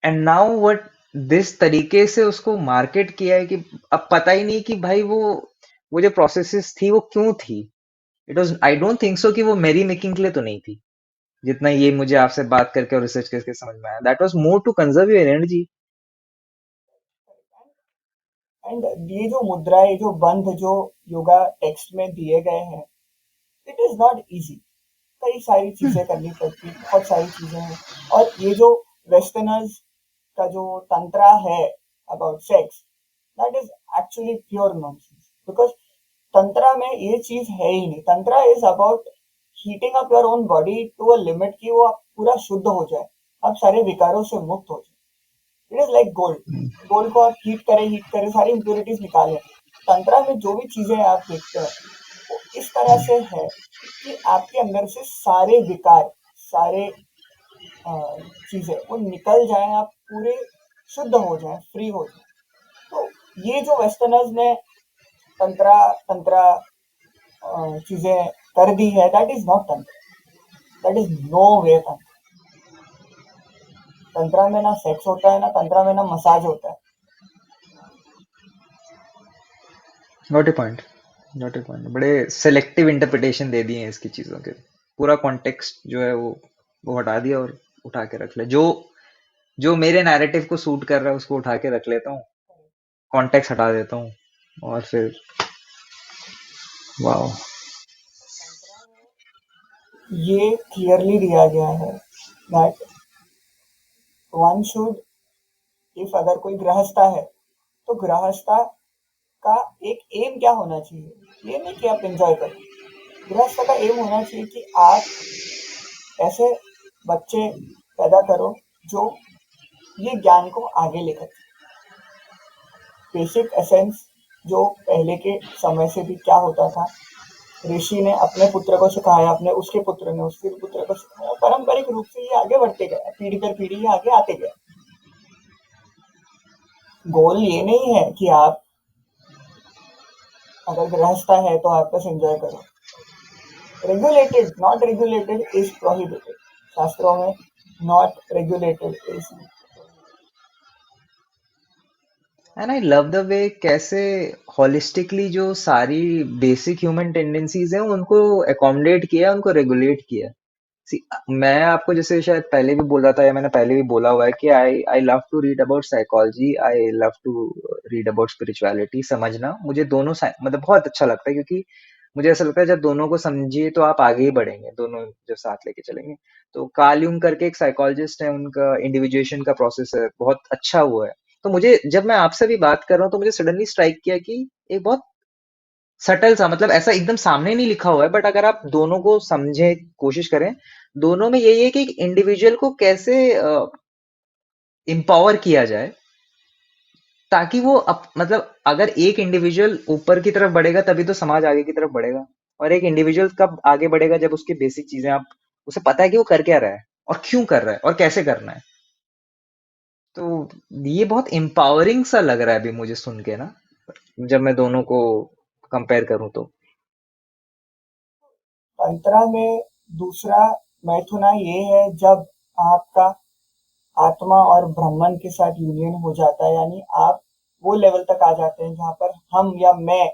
एंड नाउ व्हाट दिस तरीके से उसको मार्केट किया है कि अब पता ही नहीं कि भाई वो जो प्रोसेसेस थी वो क्यों थी। It was, I don't think so कि वो मेरी मेकिंग के लिए तो नहीं थी, जितना ये मुझे आपसे बात करके और रिसर्च करके समझ में आया। That was more to conserve your energy. And ये जो मुद्रा, ये जो बंध जो योगा टेक्स्ट में दिए गए हैं, इट इज नॉट इजी। कई सारी चीजें करनी पड़ती, बहुत सारी चीजें हैं। और ये जो वेस्टर्नर्स का जो तंत्रा है about sex, that is actually pure nonsense, because tantra में ये चीज है ही नहीं। Tantra is about heating up your own body to a limit कि वो आप पूरा शुद्ध हो जाए, आप सारे विकारों से मुक्त हो जाए। It is like gold. Gold को आप हीट करें सारी इम्प्योरिटीज निकालें। तंत्रा में जो भी चीजें आप देखते हैं वो इस तरह से है कि आपके अंदर से सारे विकार, सारे चीजें वो निकल जाएं, आप पूरे शुद्ध हो जाएं, फ्री हो जाएं। तो ये जो वेस्टर्नर्स ने तंत्रा तंत्रा चीजें कर दी है, दैट इज नॉट तंत्र, दैट इज नो वे तंत्र। तंत्रा में ना सेक्स होता है, ना तंत्रा में ना मसाज होता है। Not a point, not a point. बड़े सेलेक्टिव इंटरप्रिटेशन दे दिए हैं इसकी चीजों के। पूरा कॉन्टेक्स्ट जो है वो हटा दिया और उठा के रख ले। जो जो मेरे नैरेटिव को सूट कर रहा है उसको उठा के रख लेता हूँ, कॉन्टेक्स्ट हटा देता हूँ और फिर वाओ। तंत्रा में ये क्लियरली दिया गया है दैट वन शुड, इफ अगर कोई गृहस्था है तो गृहस्था का एक एम क्या होना चाहिए? ये नहीं कि आप एंजॉय करो। गृहस्थ का एम होना चाहिए कि आप ऐसे बच्चे पैदा करो जो ये ज्ञान को आगे लेकर चले। बेसिक एसेंस जो पहले के समय से भी क्या होता था, ऋषि ने अपने पुत्र को सिखाया, अपने उसके पुत्र ने उसके पुत्र को सिखाया, पारंपरिक रूप से ये आगे बढ़ते गए, पीढ़ी दर पीढ़ी ये आगे आते गए। गोल ये नहीं है कि आप अगर गृहस्था है तो आप बस एंजॉय करो। Regulated, not regulated is prohibited. शास्त्रों में not regulated is and I love the way कैसे होलिस्टिकली जो सारी बेसिक ह्यूमन टेंडेंसीज हैं उनको अकोमोडेट किया, उनको रेगुलेट किया। See, मैं आपको जैसे शायद पहले भी बोल रहा था या मैंने पहले भी बोला हुआ है कि I I love to read about psychology, I love to read about spirituality. समझना मुझे दोनों मतलब बहुत अच्छा लगता है, क्योंकि मुझे ऐसा लगता है जब दोनों को समझिए तो आप आगे ही बढ़ेंगे, दोनों जब साथ लेके चलेंगे। तो कार्ल यूंग करके एक साइकोलॉजिस्ट है, उनका इंडिविजुएशन का प्रोसेस है, बहुत अच्छा हुआ है। तो मुझे जब मैं आपसे भी बात कर रहा हूँ तो मुझे सडनली स्ट्राइक किया कि एक बहुत सटल सा, मतलब ऐसा एकदम सामने नहीं लिखा हुआ है, बट अगर आप दोनों को समझे, कोशिश करें, दोनों में यही है कि एक इंडिविजुअल को कैसे एम्पावर किया जाए, ताकि वो मतलब अगर एक इंडिविजुअल ऊपर की तरफ बढ़ेगा तभी तो समाज आगे की तरफ बढ़ेगा। और एक इंडिविजुअल कब आगे बढ़ेगा जब उसकी बेसिक चीजें आप उसे पता है कि वो कर क्या रहा है और क्यों कर रहा है और कैसे करना है। तो ये बहुत एम्पावरिंग सा लग रहा है अभी मुझे सुन के ना, जब मैं दोनों को कंपेयर करूं तो। तंत्रा में दूसरा मैथुना ये है जब आपका आत्मा और ब्रह्मन के साथ यूनियन हो जाता है, यानी आप वो लेवल तक आ जाते हैं जहां पर हम या मैं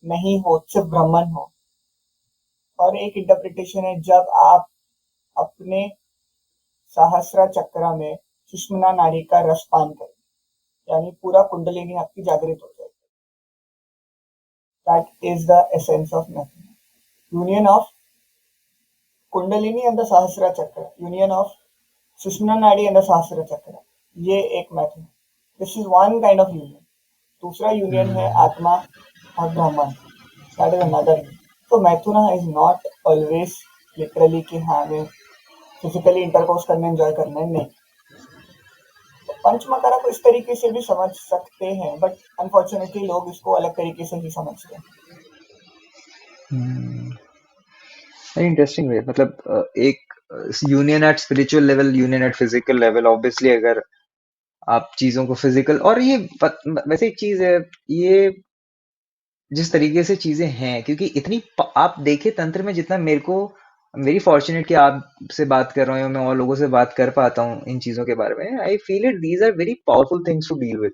नहीं हो, सिर्फ ब्रह्मन हो। और एक इंटरप्रिटेशन है जब आप अपने सहस्रा चक्र में सुषुम्ना नाड़ी का रस पान करें, यानी पूरा कुंडलिनी आपकी जागृत हो जाए। That is the essence of maithuna, union of kundalini and the sahasra chakra, union of सुषुम्ना नाड़ी एंड द सहस्रा चक्र। ये एक मैथुना, this is one kind of union. दूसरा यूनियन है हम्म। आत्मा और ब्रह्मन, दैट इज अनदर यूनियन। तो maithuna is not always literally कि हाँ हमें फिजिकली इंटरकोर्स करने एंजॉय करना है, नहीं। तो पंचमकरा को इस तरीके से भी समझ सकते हैं, बट अनफॉर्चुनेटली लोग इसको अलग तरीके से ही समझते हैं। वेरी इंटरेस्टिंग वे, मतलब एक union at spiritual level, union at physical level. Obviously अगर आप चीजों को फिजिकल और ये वैसे एक चीज है, ये जिस तरीके से चीजें हैं, क्योंकि इतनी आप देखिए तंत्र में जितना मेरे को, वेरी फॉर्चुनेट कि आपसे बात कर रहा हूँ, मैं और लोगों से बात कर पाता हूँ इन चीजों के बारे में। I feel it these are very powerful things to deal with.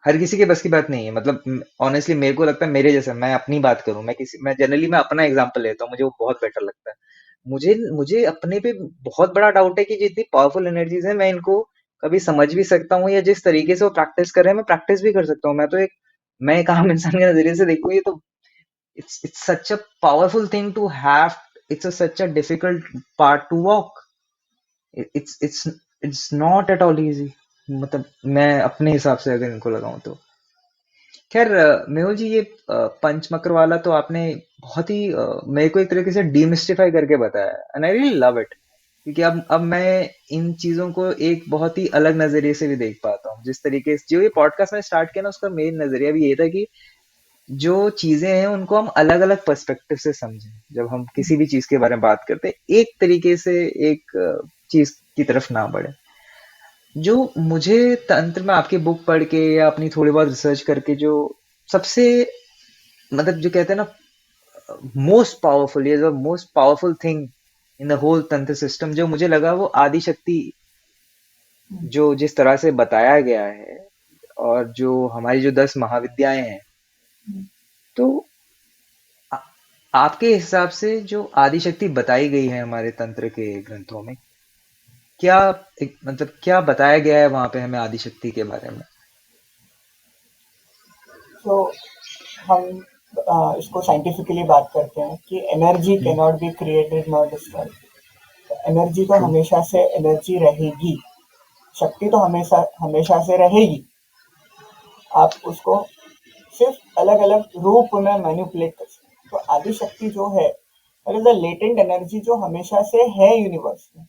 हर किसी के बस की बात नहीं है, मतलब ऑनेस्टली मेरे को लगता है, मेरे जैसे, मैं अपनी बात करूं, मैं जनरली मैं अपना एग्जांपल लेता हूँ, मुझे वो बहुत बेटर लगता है। मुझे मुझे अपने पे बहुत बड़ा डाउट है कि जितनी पावरफुल एनर्जीज है मैं इनको कभी समझ भी सकता हूँ, या जिस तरीके से वो प्रैक्टिस कर रहे हैं मैं प्रैक्टिस भी कर सकता हूँ। मैं एक आम इंसान के नजरिए से देखूँ, ये तो it's such a powerful thing to have. Such a difficult part to walk. It's not at all easy, मतलब मैं अपने हिसाब से अगर इनको लगाऊं तो। खैर मेहुल जी, ये पंचमक्र वाला तो आपने बहुत ही मेरे को एक तरीके से डीमिस्टिफाई करके बताया, and I really love it. क्योंकि अब मैं इन चीजों को एक बहुत ही अलग नजरिए से भी देख पाता हूँ। जिस तरीके से जो ये पॉडकास्ट मैंने स्टार्ट किया ना, उसका मेन नजरिया भी ये था कि जो चीजें हैं उनको हम अलग अलग पर्सपेक्टिव से समझें। जब हम किसी भी चीज के बारे में बात करते हैं, एक तरीके से एक चीज की तरफ ना बढ़े। जो मुझे तंत्र में आपकी बुक पढ़ के या अपनी थोड़ी बहुत रिसर्च करके जो सबसे, मतलब जो कहते हैं ना, मोस्ट पावरफुल, ये most powerful thing in the whole tantra system जो मुझे लगा, वो आदि शक्ति। जो जिस तरह से बताया गया है, और जो हमारी जो 10 महाविद्याएं हैं, तो आ, आपके हिसाब से जो आदि शक्ति बताई गई है हमारे तंत्र के ग्रंथों में, क्या मतलब क्या बताया गया है वहां पे हमें आदि शक्ति के बारे में? तो हम इसको साइंटिफिकली बात करते हैं कि energy can not be created not destroyed. Energy तो ट्रू। हमेशा से एनर्जी रहेगी, शक्ति तो हमेशा हमेशा से रहेगी। आप उसको सिर्फ अलग अलग रूप में मैनिपुलेट कर सकते हैं। तो आदि शक्ति जो है, that is the latent energy जो हमेशा से है यूनिवर्स में,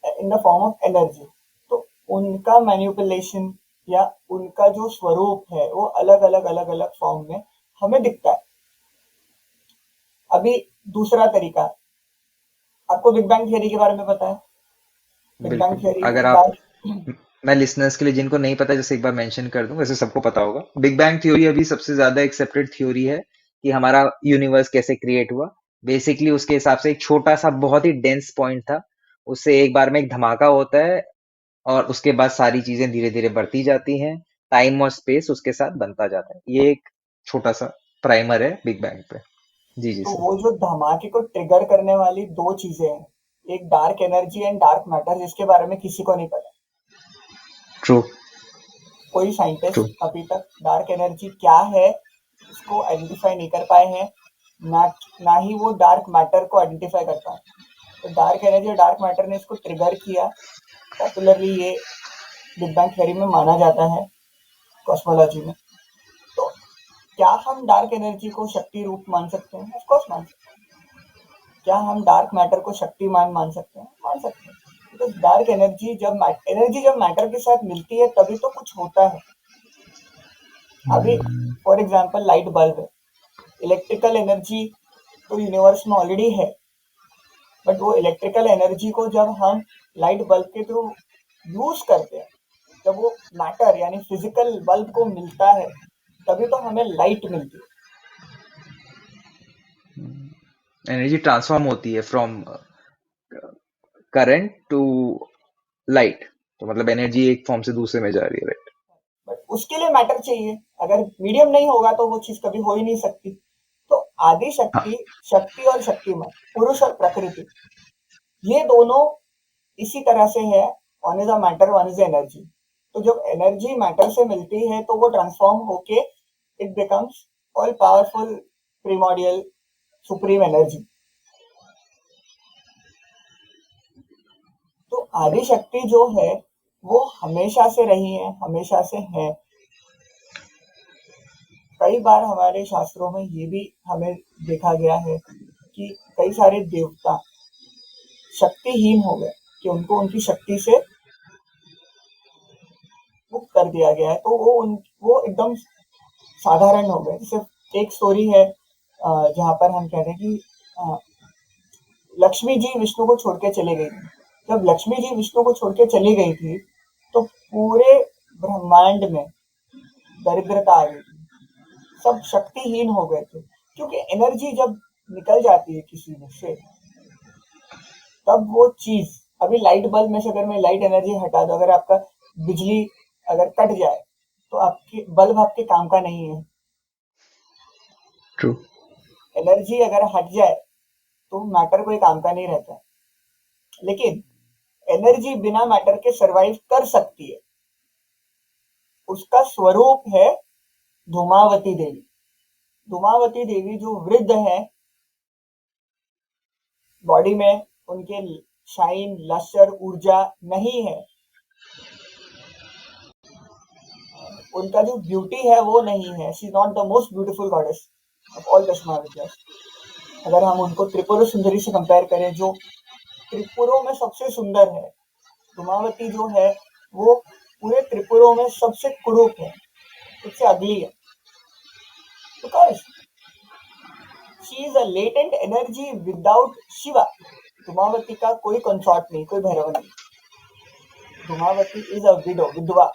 in the form of energy. तो उनका मैनिपुलेशन या उनका जो स्वरूप है वो अलग अलग अलग अलग फॉर्म में हमें दिखता है। अभी दूसरा तरीका, आपको बिग बैंग थियरी के बारे में पता है? बिग बैंग बिल्कुल। थियरी अगर एक आप, बार, मैं लिसनर्स के लिए जिनको नहीं पता जैसे एक बार मेंशन कर दूं, वैसे सबको पता होगा, बिग बैंग थ्योरी अभी सबसे ज्यादा एक्सेप्टेड थ्योरी है कि हमारा यूनिवर्स कैसे क्रिएट हुआ। बेसिकली उसके हिसाब से एक छोटा सा बहुत ही डेंस पॉइंट था, उससे एक बार में एक धमाका होता है और उसके बाद सारी चीजें धीरे धीरे बढ़ती जाती हैं, टाइम और स्पेस उसके साथ बनता जाता है। ये एक छोटा सा प्राइमर है बिग बैंग पे। जी जी तो सर। वो जो धमाके को ट्रिगर करने वाली दो चीजें हैं, एक dark energy and dark matter, जिसके बारे में किसी को नहीं पता। ट्रू। कोई ट्रू। साइंटिस्ट अभी तक डार्क एनर्जी क्या है इसको आइडेंटिफाई नहीं कर पाए हैं, ना ना ही वो डार्क मैटर को आइडेंटिफाई कर पाए। तो डार्क एनर्जी और डार्क मैटर ने इसको ट्रिगर किया। पॉपुलरली ये बिग बैंग थ्योरी में माना जाता है, कॉस्मोलॉजी में। तो क्या हम डार्क एनर्जी को शक्ति रूप मान सकते हैं? ऑफ कोर्स मान सकते हैं। क्या हम डार्क मैटर को शक्तिमान मान सकते हैं? मान सकते हैं। बिकॉज डार्क एनर्जी जब मैटर के साथ मिलती है तभी तो कुछ होता है। अभी फॉर एग्जाम्पल लाइट बल्ब है, इलेक्ट्रिकल एनर्जी तो यूनिवर्स में ऑलरेडी है, बट वो इलेक्ट्रिकल एनर्जी को जब हम लाइट बल्ब के थ्रू यूज करते हैं, जब वो मैटर यानी फिजिकल बल्ब को मिलता है, तभी तो हमें लाइट मिलती है। एनर्जी ट्रांसफॉर्म होती है फ्रॉम करंट टू लाइट, तो मतलब एनर्जी एक फॉर्म से दूसरे में जा रही है, राइट। बट उसके लिए मैटर चाहिए। अगर मीडियम नहीं होगा तो वो चीज कभी हो ही नहीं सकती। तो आदि हाँ। शक्ति, शक्ति और शक्तिमान, पुरुष और प्रकृति, ये दोनों इसी तरह से है। One is a matter, one is energy. तो जब एनर्जी मैटर से मिलती है तो वो ट्रांसफॉर्म होके it becomes all powerful primordial supreme energy. तो आदि शक्ति जो है वो हमेशा से रही है, हमेशा से है। कई बार हमारे शास्त्रों में ये भी हमें देखा गया है कि कई सारे देवता शक्तिहीन हो गए, कि उनको उनकी शक्ति से मुक्त कर दिया गया है, तो वो एकदम साधारण हो गए। जैसे एक स्टोरी है जहाँ पर हम कहते हैं कि अ, लक्ष्मी जी विष्णु को छोड़ के चली गई थी। जब लक्ष्मी जी विष्णु को छोड़ के चली गई थी तो पूरे ब्रह्मांड में दरिद्रता आ गई थी, सब शक्तिहीन हो गए थे। क्योंकि एनर्जी जब निकल जाती है किसी में से, तब वो चीज, अभी लाइट बल्ब में से अगर मैं लाइट एनर्जी हटा दूं, अगर आपका बिजली अगर कट जाए तो आपकी बल्ब आपके काम का नहीं है। ट्रू। एनर्जी अगर हट जाए तो मैटर कोई काम का नहीं रहता। लेकिन एनर्जी बिना मैटर के सरवाइव कर सकती है। उसका स्वरूप है धूमावती देवी। धूमावती देवी जो वृद्ध है, बॉडी में उनके शाइन, लश्कर, ऊर्जा नहीं है, उनका जो ब्यूटी है वो नहीं है। She is not the most beautiful goddess of all दशमा विद्यास। अगर हम उनको त्रिपुर सुंदरी से कंपेयर करें, जो त्रिपुरों में सबसे सुंदर है, धूमावती जो है वो पूरे त्रिपुरों में सबसे कुरूप है, सबसे अगली है। Because she is a latent energy without Shiva. Dhumavati का कोई कंसॉर्ट नहीं, कोई भैरव नहीं। धूमावती इज अ विडो, विधवा।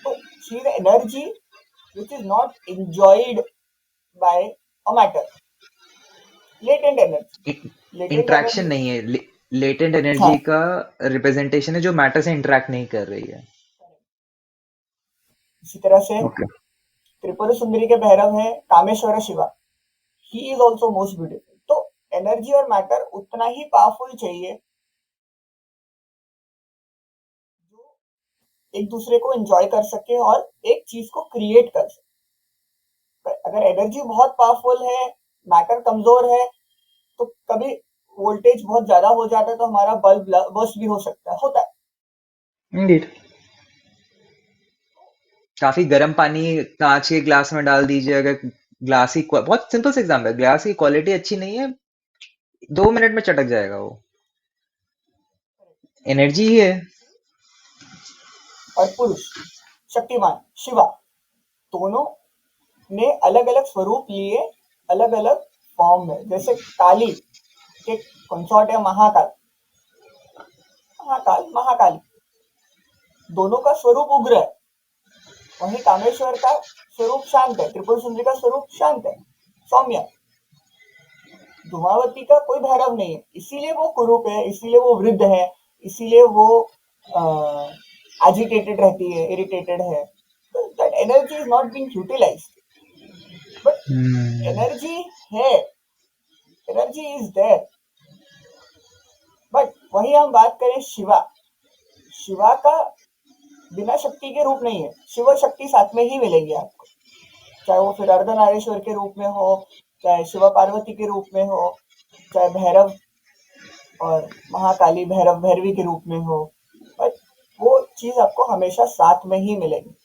तो she is energy which is not enjoyed by a matter, latent energy। latent interaction energy नहीं है, लेटेंट हाँ, एनर्जी का रिप्रेजेंटेशन है जो मैटर से इंटरेक्ट नहीं कर रही है। इसी तरह से ओके। त्रिपुर सुंदरी के भैरव है Kameshwar Shiva. He is also most beautiful. तो एनर्जी और मैटर उतना ही पावरफुल चाहिए जो एक दूसरे को एंजॉय कर सके और एक चीज को क्रिएट कर सके। अगर एनर्जी बहुत पावरफुल है, मैटर कमजोर है, तो कभी वोल्टेज बहुत ज्यादा हो जाता है तो हमारा बल्ब बर्स्ट भी हो सकता है, होता है। इंडीड। काफी गर्म पानी कांच के ग्लास में डाल दीजिए, अगर ग्लास की बहुत सिंपल सा एग्जांपल है, ग्लास की क्वालिटी अच्छी नहीं है, 2 मिनट में चटक जाएगा वो। एनर्जी ही है। और पुरुष, शक्तिमान, शिवा, दोनों ने अलग अलग स्वरूप लिए, अलग अलग फॉर्म में। जैसे काली के कंसॉर्ट है महाकाल, महाकाल महाकाली, दोनों का स्वरूप उग्र है। वहीं कामेश्वर का स्वरूप शांत है, त्रिपुर सुंदरी का स्वरूप शांत है। सौम्य। धूमावती का कोई भैरव नहीं है, इसीलिए वो कुरूप है, इसीलिए वो वृद्ध है, इसीलिए वो एजिटेटेड रहती है, इरिटेटेड है। That energy is not being utilized, but hmm. Energy है, एनर्जी इज देयर। बट वही हम बात करें शिवा, शिवा का बिना शक्ति के रूप नहीं है, शिव शक्ति साथ में ही मिलेंगे आपको, चाहे वो फिर अर्धनारेश्वर के रूप में हो, चाहे शिव पार्वती के रूप में हो, चाहे भैरव और महाकाली भैरव भैरवी के रूप में हो, बट वो चीज आपको हमेशा साथ में ही मिलेगी।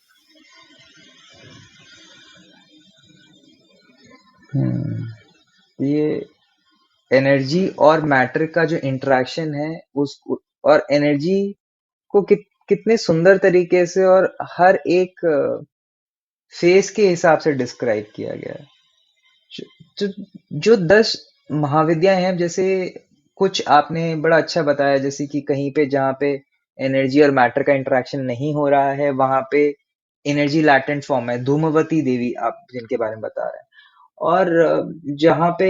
ये एनर्जी और मैटर का जो इंटरेक्शन है उस और एनर्जी को कितने सुंदर तरीके से और हर एक फेस के हिसाब से डिस्क्राइब किया गया है। जो जो 10 महाविद्याएं हैं, जैसे कुछ आपने बड़ा अच्छा बताया, जैसे कि कहीं पे जहाँ पे एनर्जी और मैटर का इंटरेक्शन नहीं हो रहा है वहां पे एनर्जी लैटेंट फॉर्म है, धूमवती देवी आप जिनके बारे में बता रहे हैं। और जहाँ पे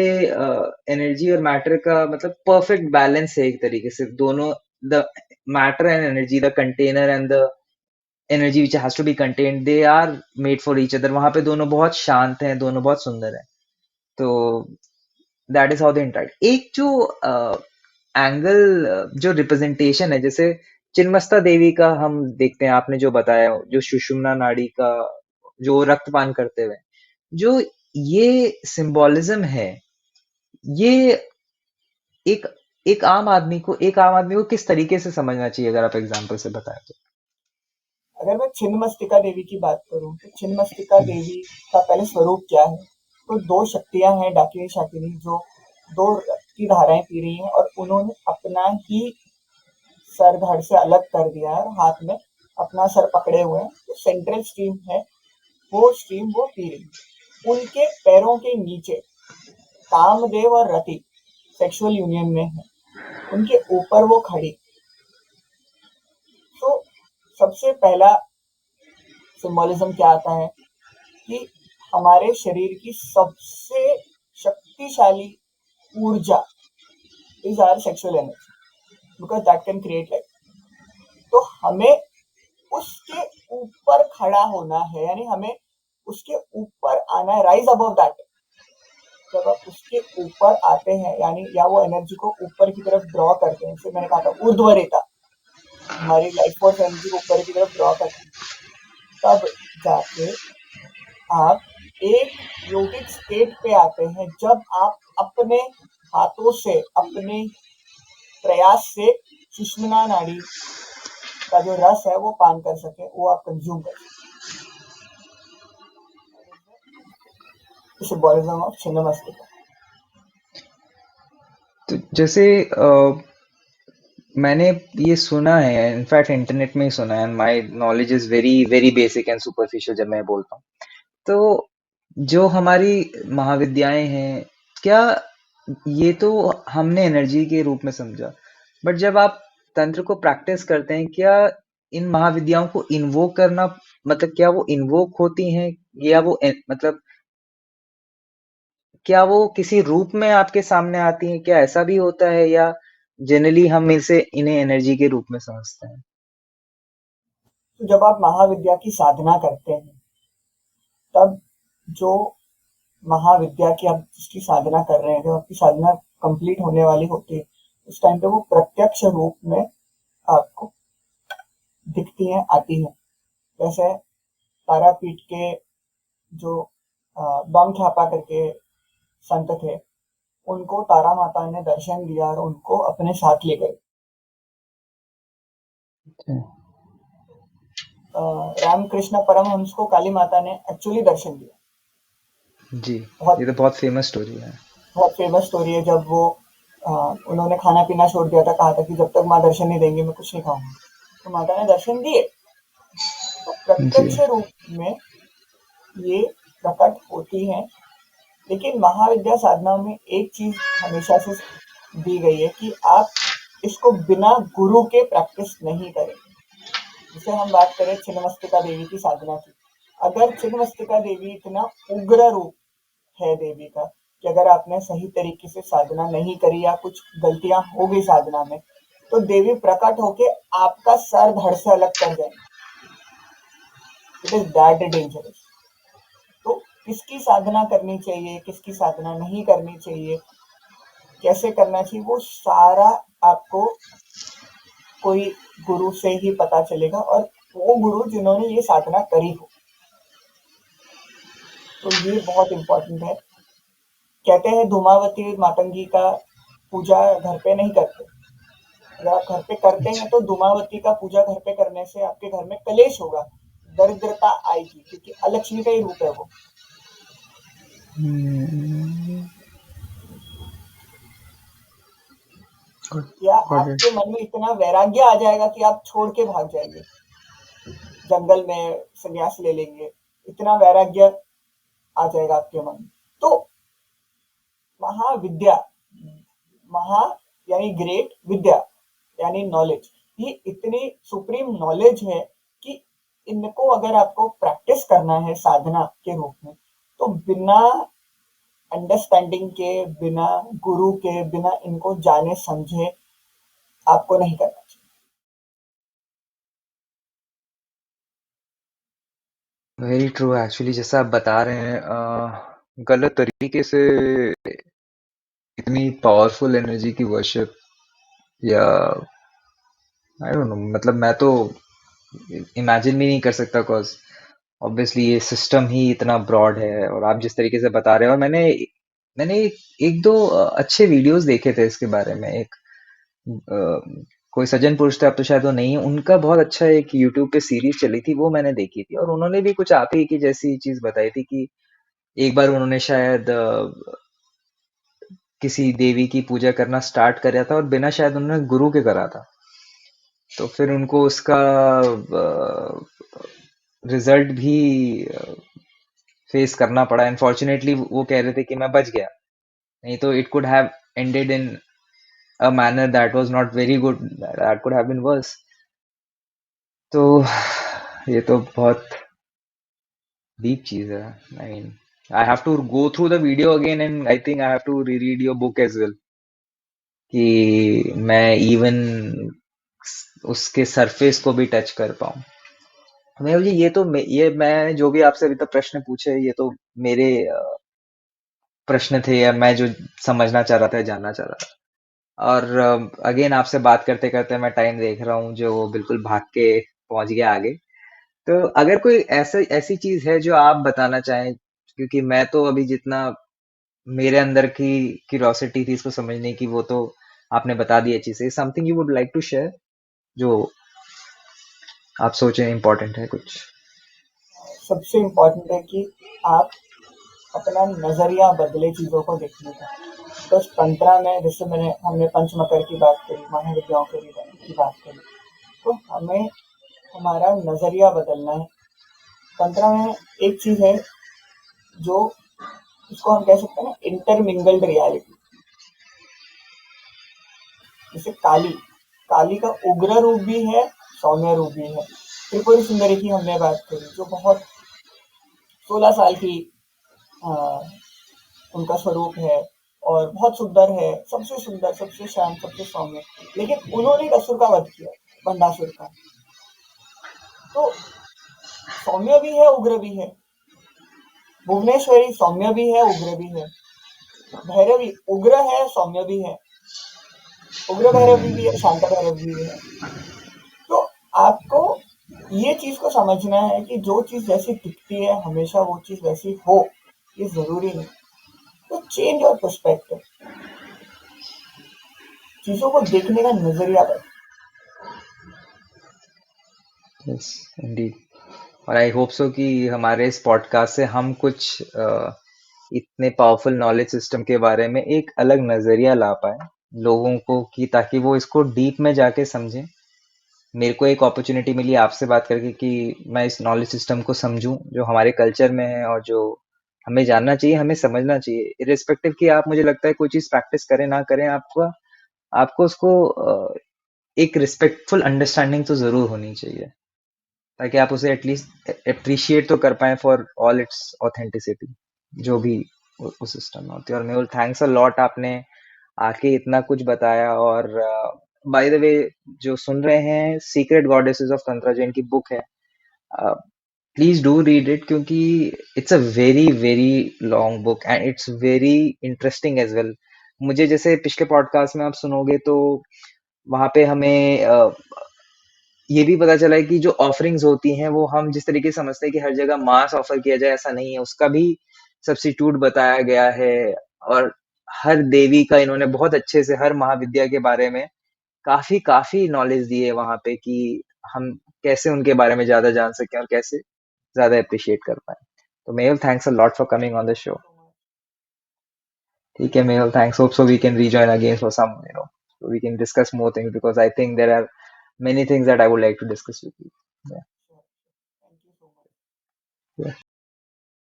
एनर्जी और मैटर का मतलब परफेक्ट बैलेंस है, एक तरीके से दोनों, the matter and energy, the container and the energy which has to be contained, they are made for each other. वहां पे दोनों बहुत शांत हैं, दोनों बहुत सुंदर हैं। तो that is how they interact. एक जो एंगल, जो रिप्रेजेंटेशन है, जैसे चिन्मस्ता देवी का हम देखते हैं, आपने जो बताया, जो सुषुम्ना नाड़ी का जो रक्तपान करते हुए जो ये सिंबोलिज्म है, ये एक एक आम आदमी को किस तरीके से समझना चाहिए, अगर आप एग्जांपल से बताएं तो। अगर मैं छिन्नमस्तिका देवी की बात करूं तो छिन्नमस्तिका देवी का पहले स्वरूप क्या है, तो दो शक्तियां हैं डाकिनी शाकिनी जो दो की धाराएं पी रही हैं और उन्होंने अपना ही सर धड़ से अलग कर दिया है और हाथ में अपना सर पकड़े हुए हैं, तो सेंट्रल स्ट्रीम है वो स्ट्रीम वो पी रही है। उनके पैरों के नीचे कामदेव और रति सेक्सुअल यूनियन में है, उनके ऊपर वो खड़ी। तो सबसे पहला सिंबोलिज्म क्या आता है कि हमारे शरीर की सबसे शक्तिशाली ऊर्जा is our sexual energy because that can create life. तो हमें उसके ऊपर खड़ा होना है, यानी हमें उसके ऊपर आना है, राइज अबव दैट। जब आप उसके ऊपर आते हैं यानी या वो एनर्जी को ऊपर की तरफ ड्रॉ करते हैं, जैसे मैंने कहा था ऊर्ध्व रेता हमारी लाइफ फोर्स एनर्जी को ऊपर की तरफ ड्रॉ करती है, तब जाके आप एक योगिक स्टेट पे आते हैं जब आप अपने हाथों से अपने प्रयास से सुषुम्ना नाड़ी का जो रस है वो पान कर सके, वो आप कंज्यूम कर सके। Symbolism of Chhinnamastika. तो जैसे मैंने ये सुना है, इनफैक्ट इंटरनेट में ही सुना है, my knowledge is very very basic and superficial जब मैं बोलता हूँ। तो जो हमारी महाविद्याएं हैं, क्या ये तो हमने एनर्जी के रूप में समझा, बट जब आप तंत्र को प्रैक्टिस करते हैं, क्या इन महाविद्याओं को इन्वोक करना, मतलब क्या वो इन्वोक होती हैं, या वो मतलब क्या वो किसी रूप में आपके सामने आती हैं, क्या ऐसा भी होता है, या जनरली हम इन्हें एनर्जी के रूप में समझते हैं? तो जब आप महाविद्या की साधना करते हैं तब जो महाविद्या की आप जिसकी साधना कर रहे हैं, जब आपकी साधना कंप्लीट होने वाली होती है उस टाइम पे वो प्रत्यक्ष रूप में आपको दिखती हैं, आती हैं। जैसे तारापीठ के जो बम ख्यापा करके संत थे, उनको तारा माता ने दर्शन दिया और उनको अपने साथ ले गए। अच्छा। रामकृष्ण परमहंस को काली माता ने एक्चुअली दर्शन दिया। जी। ये बहुत तो बहुत फेमस स्टोरी है। बहुत फेमस स्टोरी है। जब वो उन्होंने खाना पीना छोड़ दिया था, कहा था कि जब तक माँ दर्शन नहीं देंगी मैं कुछ नहीं खाऊंगा, तो माता ने दर्शन दिए। तो जी। प्रत्यक्ष रूप में ये प्रकट होती हैं। लेकिन महाविद्या साधना में एक चीज हमेशा से दी गई है कि आप इसको बिना गुरु के प्रैक्टिस नहीं करें। जैसे हम बात करें छिन्नमस्तिका देवी की साधना की, अगर छिन्नमस्तिका देवी इतना उग्र रूप है देवी का कि अगर आपने सही तरीके से साधना नहीं करी या कुछ गलतियां हो गई साधना में, तो देवी प्रकट होके आपका सर धड़ से अलग कर जाएंगे। It is that dangerous. तो किसकी साधना करनी चाहिए, किसकी साधना नहीं करनी चाहिए, कैसे करना चाहिए, वो सारा आपको कोई गुरु से ही पता चलेगा, और वो गुरु जिन्होंने ये साधना करी हो। तो ये बहुत इंपॉर्टेंट है। कहते हैं धूमावती मातंगी का पूजा घर पे नहीं करते। अगर आप घर पे करते हैं तो धूमावती का पूजा घर पे करने से आपके घर में कलेश होगा, दरिद्रता आएगी, क्योंकि अलक्ष्मी का ही रूप है वो। Hmm. Good. या Got it. आपके मन में इतना वैराग्य आ जाएगा कि आप छोड़ के भाग जाएंगे, जंगल में संन्यास ले लेंगे, इतना वैराग्य आ जाएगा आपके मन में। तो महाविद्या, महा यानी ग्रेट, विद्या यानी नॉलेज, ये इतनी सुप्रीम नॉलेज है कि इनको अगर आपको प्रैक्टिस करना है साधना के रूप में, तो बिना अंडरस्टैंडिंग के, बिना गुरु के, बिना इनको जाने समझे आपको नहीं करना चाहिए। वेरी ट्रू एक्चुअली जैसा आप बता रहे हैं गलत तरीके से इतनी पावरफुल एनर्जी की वर्शिप या आई डोंट नो मतलब मैं तो इमेजिन भी नहीं कर सकता cause ऑब्वियसली ये सिस्टम ही इतना ब्रॉड है और आप जिस तरीके से बता रहे हैं और मैंने मैंने एक दो अच्छे वीडियोस देखे थे इसके बारे में एक कोई सज्जन पुरुष थे अब तो शायद वो नहीं है उनका बहुत अच्छा एक यूट्यूब पे सीरीज चली थी वो मैंने देखी थी और उन्होंने भी कुछ आप ही की जैसी चीज बताई थी कि एक बार उन्होंने शायद किसी देवी की पूजा करना स्टार्ट करा था और बिना शायद उन्होंने गुरु के करा था तो फिर उनको उसका रिजल्ट भी फेस करना पड़ा अनफॉर्चुनेटली वो कह रहे थे कि मैं बच गया नहीं तो it could have ended in a manner that was not very good that could have been worse तो ये तो बहुत डीप चीज है I mean I have to go through the video again and I think I have to read your book as well कि मैं even उसके surface को भी टच कर पाऊं मैं बोली ये तो ये मैं जो भी आपसे अभी तक प्रश्न पूछे ये तो मेरे प्रश्न थे या मैं जो समझना चाह रहा था जानना चाह रहा था और अगेन आपसे बात करते करते मैं टाइम देख रहा हूँ जो बिल्कुल भाग के पहुंच गया आगे तो अगर कोई ऐसा ऐसी चीज है जो आप बताना चाहें क्योंकि मैं तो अभी जितना मेरे अंदर की क्यूरियोसिटी थी इसको समझने की वो तो आपने बता दी अच्छी से something you would like to share जो आप सोचें इम्पोर्टेंट है कुछ सबसे इम्पोर्टेंट है कि आप अपना नजरिया बदले चीजों को देखने का। तो तंत्रा में जैसे हमने पंचमकर की बात करी, महाविद्याओं की बात करी, तो हमें हमारा नजरिया बदलना है। तंत्रा में एक चीज है जो, इसको हम कह सकते हैं ना, इंटरमिंगल्ड रियलिटी। जैसे काली, काली का उग्र रूप भी है, सौम्य रूप भी है। त्रिपुरी सुंदरी की हमने बात करी, जो बहुत 16 साल की आ, उनका स्वरूप है और बहुत सुंदर है, सबसे सुंदर, सबसे शांत, सबसे सौम्य। लेकिन उन्होंने एक असुर का वध किया, बंडासुर का। तो सौम्य भी है, उग्र भी है। भुवनेश्वरी सौम्य भी है, उग्र भी है। भैरवी उग्र है, सौम्य भी है। उग्र भैरवी भी है, शांत भैरवी भी है। तो आपको ये चीज को समझना है कि जो चीज जैसी दिखती है हमेशा वो चीज वैसी हो, ये जरूरी नहीं। तो चेंज योर पर्सपेक्टिव, चीजों को देखने का नजरिया बदल। यस इंडीड और आई होप सो कि हमारे इस पॉडकास्ट से हम कुछ इतने पावरफुल नॉलेज सिस्टम के बारे में एक अलग नजरिया ला पाए लोगों को कि ताकि वो इसको डीप में जाके समझें मेरे को एक अपॉर्चुनिटी मिली आपसे बात करके कि मैं इस नॉलेज सिस्टम को समझूं जो हमारे कल्चर में है और जो हमें जानना चाहिए हमें समझना चाहिए इरिस्पेक्टिव कि आप मुझे लगता है कोई चीज प्रैक्टिस करें ना करें आपको आपको उसको एक रिस्पेक्टफुल अंडरस्टैंडिंग तो जरूर होनी चाहिए ताकि आप उसे एटलीस्ट अप्रिशिएट तो कर पाए फॉर ऑल इट्स ऑथेंटिसिटी जो भी उस सिस्टम में होती है। और मेहुल, थैंक्स अ लॉट, आपने आके इतना कुछ बताया। और बाय द वे, जो सुन रहे हैं, सीक्रेट गॉडेसेस ऑफ तंत्र जो इनकी बुक है, प्लीज डू रीड इट, क्योंकि it's a very very long book and it's very interesting as well. मुझे जैसे पिछले पॉडकास्ट में आप सुनोगे तो वहां पे हमें ये भी पता चला है कि जो ऑफरिंग्स होती हैं वो हम जिस तरीके से समझते हैं कि हर जगह मांस ऑफर किया जाए, ऐसा नहीं है, उसका भी सब्स्टिट्यूट बताया गया है। और हर देवी का इन्होंने बहुत अच्छे से, हर महाविद्या के बारे में काफी काफी नॉलेज दी है वहां पे, कि हम कैसे उनके बारे में ज्यादा जान सकें और कैसे ज्यादा अप्रिशिएट कर पाए। तो Mehul, thanks a lot for coming on the Thank you show. so much. ठीक है Mehul, thanks. Hope so we can rejoin again for some, we can discuss more things, because I think there are many things that I would like to discuss with you. Yeah. Sure, sure. Thank you so much. Yeah.